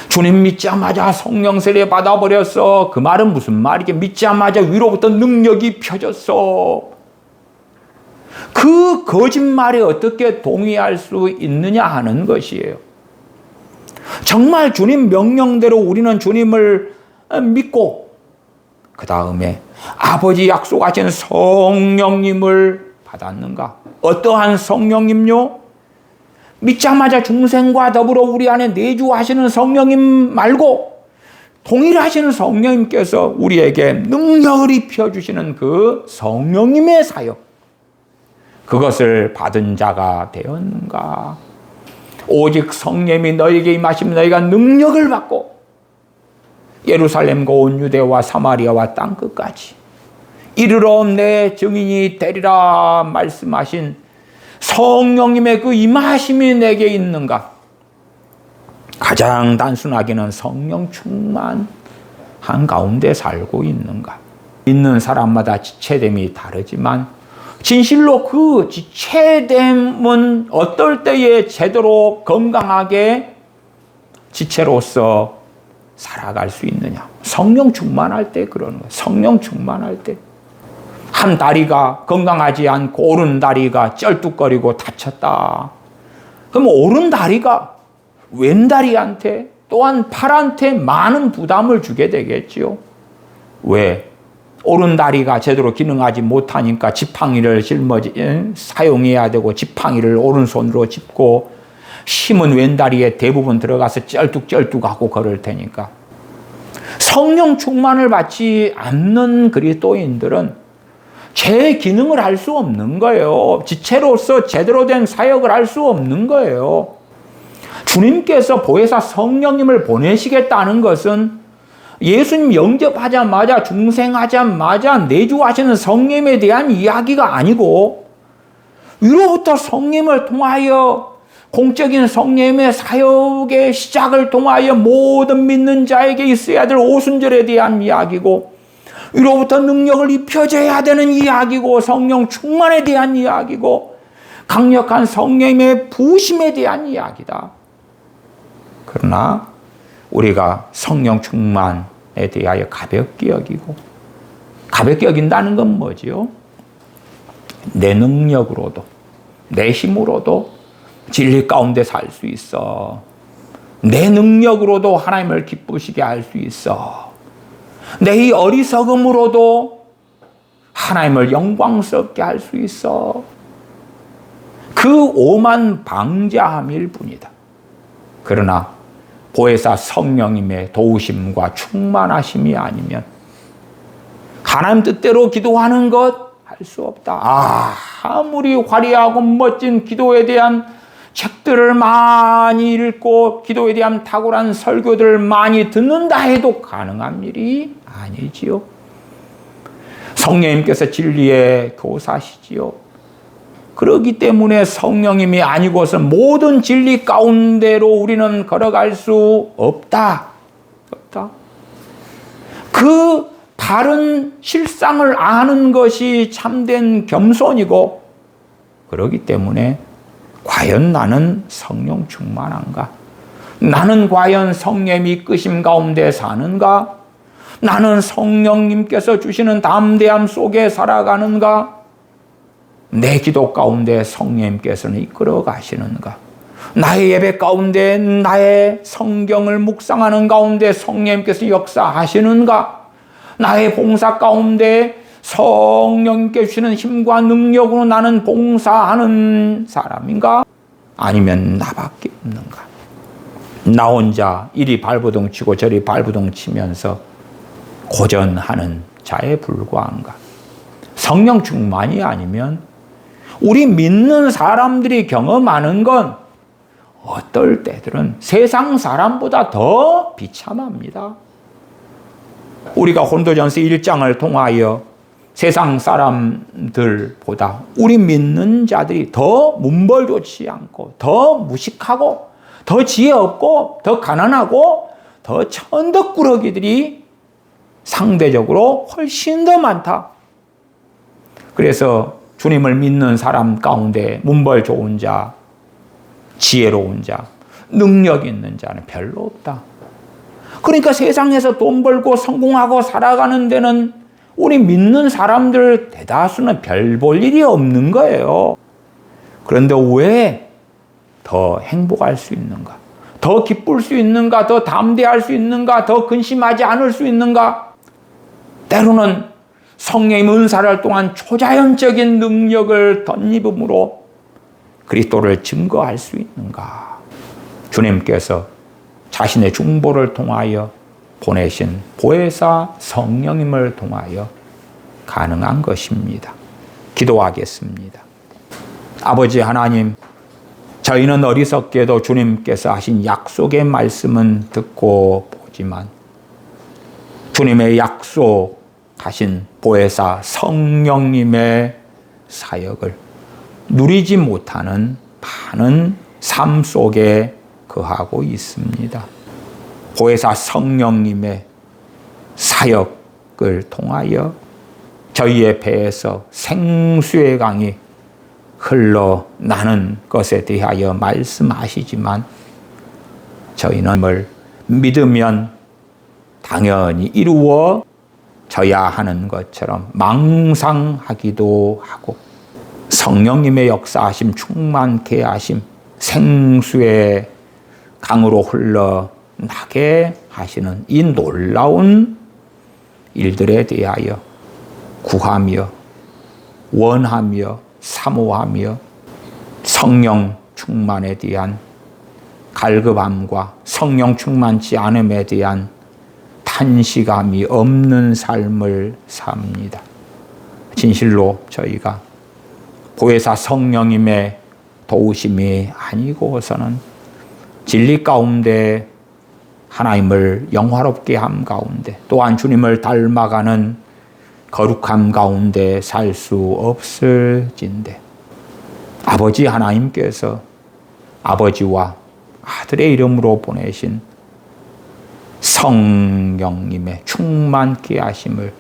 주님 믿자마자 성령 세례 받아버렸어. 그 말은 무슨 말이게? 믿자마자 위로부터 능력이 펴졌어. 그 거짓말에 어떻게 동의할 수 있느냐 하는 것이에요. 정말 주님 명령대로 우리는 주님을 믿고 그 다음에 아버지 약속하신 성령님을 받았는가? 어떠한 성령님요? 믿자마자 중생과 더불어 우리 안에 내주하시는 성령님 말고 동일하시는 성령님께서 우리에게 능력을 입혀주시는 그 성령님의 사역, 그것을 받은 자가 되었는가? 오직 성령님이 너희에게 임하시면 너희가 능력을 받고 예루살렘과 온 유대와 사마리아와 땅끝까지 이르러 내 증인이 되리라 말씀하신 성령님의 그 임하심이 내게 있는가? 가장 단순하게는 성령 충만한 가운데 살고 있는가? 있는 사람마다 지체됨이 다르지만 진실로 그 지체됨은 어떨 때에 제대로 건강하게 지체로서 살아갈 수 있느냐? 성령 충만할 때 그러는 거예요. 성령 충만할 때. 한 다리가 건강하지 않고 오른 다리가 쩔뚝거리고 다쳤다. 그럼 오른 다리가 왼 다리한테 또한 팔한테 많은 부담을 주게 되겠지요. 왜? 오른 다리가 제대로 기능하지 못하니까 지팡이를 사용해야 되고 지팡이를 오른손으로 짚고 힘은 왼다리에 대부분 들어가서 쩔뚝쩔뚝하고 걸을 테니까. 성령 충만을 받지 않는 그리스도인들은 제 기능을 할 수 없는 거예요. 지체로서 제대로 된 사역을 할 수 없는 거예요. 주님께서 보혜사 성령님을 보내시겠다는 것은 예수님 영접하자마자 중생하자마자 내주하시는 성령님에 대한 이야기가 아니고 위로부터 성령님을 통하여 공적인 성령님의 사역의 시작을 통하여 모든 믿는 자에게 있어야 될 오순절에 대한 이야기고 위로부터 능력을 입혀져야 되는 이야기고 성령 충만에 대한 이야기고 강력한 성령님의 부심에 대한 이야기다. 그러나 우리가 성령 충만에 대하여 가볍게 여기고 가볍게 여긴다는 건 뭐지요? 내 능력으로도 내 힘으로도 진리 가운데 살 수 있어. 내 능력으로도 하나님을 기쁘시게 할 수 있어. 내 이 어리석음으로도 하나님을 영광스럽게 할 수 있어. 그 오만 방자함일 뿐이다. 그러나 보혜사 성령님의 도우심과 충만하심이 아니면 하나님 뜻대로 기도하는 것 할 수 없다. 아무리 화려하고 멋진 기도에 대한 책들을 많이 읽고 기도에 대한 탁월한 설교들을 많이 듣는다 해도 가능한 일이 아니지요. 성령님께서 진리의 교사시지요. 그렇기 때문에 성령님이 아니고서 모든 진리 가운데로 우리는 걸어갈 수 없다. 그 바른 실상을 아는 것이 참된 겸손이고 그렇기 때문에 과연 나는 성령 충만한가? 나는 과연 성령의 이끄심 가운데 사는가? 나는 성령님께서 주시는 담대함 속에 살아가는가? 내 기도 가운데 성령님께서는 이끌어 가시는가? 나의 예배 가운데 나의 성경을 묵상하는 가운데 성령님께서 역사하시는가? 나의 봉사 가운데 성령님께 주시는 힘과 능력으로 나는 봉사하는 사람인가? 아니면 나밖에 없는가? 나 혼자 이리 발버둥 치고 저리 발버둥 치면서 고전하는 자에 불과한가? 성령 충만이 아니면 우리 믿는 사람들이 경험하는 건 어떨 때들은 세상 사람보다 더 비참합니다. 우리가 고린도전서 1장을 통하여 세상 사람들보다 우리 믿는 자들이 더 문벌 좋지 않고 더 무식하고 더 지혜 없고 더 가난하고 더 천덕꾸러기들이 상대적으로 훨씬 더 많다. 그래서 주님을 믿는 사람 가운데 문벌 좋은 자, 지혜로운 자, 능력 있는 자는 별로 없다. 그러니까 세상에서 돈 벌고 성공하고 살아가는 데는 우리 믿는 사람들 대다수는 별 볼 일이 없는 거예요. 그런데 왜 더 행복할 수 있는가? 더 기쁠 수 있는가? 더 담대할 수 있는가? 더 근심하지 않을 수 있는가? 때로는 성령의 은사를 통한 초자연적인 능력을 덧입음으로 그리스도를 증거할 수 있는가? 주님께서 자신의 중보를 통하여 보내신 보혜사 성령님을 통하여 가능한 것입니다. 기도하겠습니다. 아버지 하나님, 저희는 어리석게도 주님께서 하신 약속의 말씀은 듣고 보지만 주님의 약속하신 보혜사 성령님의 사역을 누리지 못하는 많은 삶 속에 거하고 있습니다. 보혜사 성령님의 사역을 통하여 저희의 배에서 생수의 강이 흘러나는 것에 대하여 말씀하시지만 저희는 믿으면 당연히 이루어져야 하는 것처럼 망상하기도 하고 성령님의 역사하심, 충만케 하심, 생수의 강으로 흘러나게 하시는 이 놀라운 일들에 대하여 구하며 원하며 사모하며 성령 충만에 대한 갈급함과 성령 충만치 않음에 대한 탄식함이 없는 삶을 삽니다. 진실로 저희가 보혜사 성령님의 도우심이 아니고서는 진리 가운데 하나님을 영화롭게 함 가운데 또한 주님을 닮아가는 거룩함 가운데 살 수 없을진데 아버지 하나님께서 아버지와 아들의 이름으로 보내신 성령님의 충만케 하심을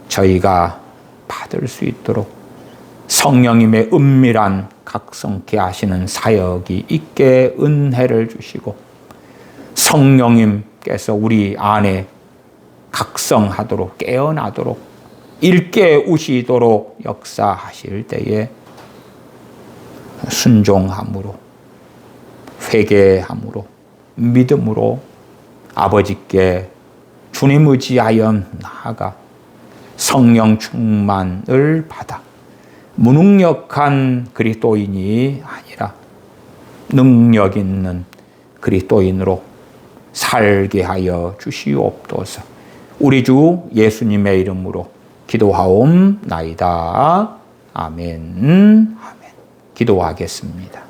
저희가 받을 수 있도록 성령님의 은밀한 각성케 하시는 사역이 있게 은혜를 주시고 성령님께서 우리 안에 각성하도록 깨어나도록 일깨우시도록 역사하실 때에 순종함으로 회개함으로 믿음으로 아버지께 주님 의지하여 나아가 성령 충만을 받아 무능력한 그리스도인이 아니라 능력 있는 그리스도인으로 살게 하여 주시옵소서. 우리 주 예수님의 이름으로 기도하옵나이다. 아멘. 아멘. 기도하겠습니다.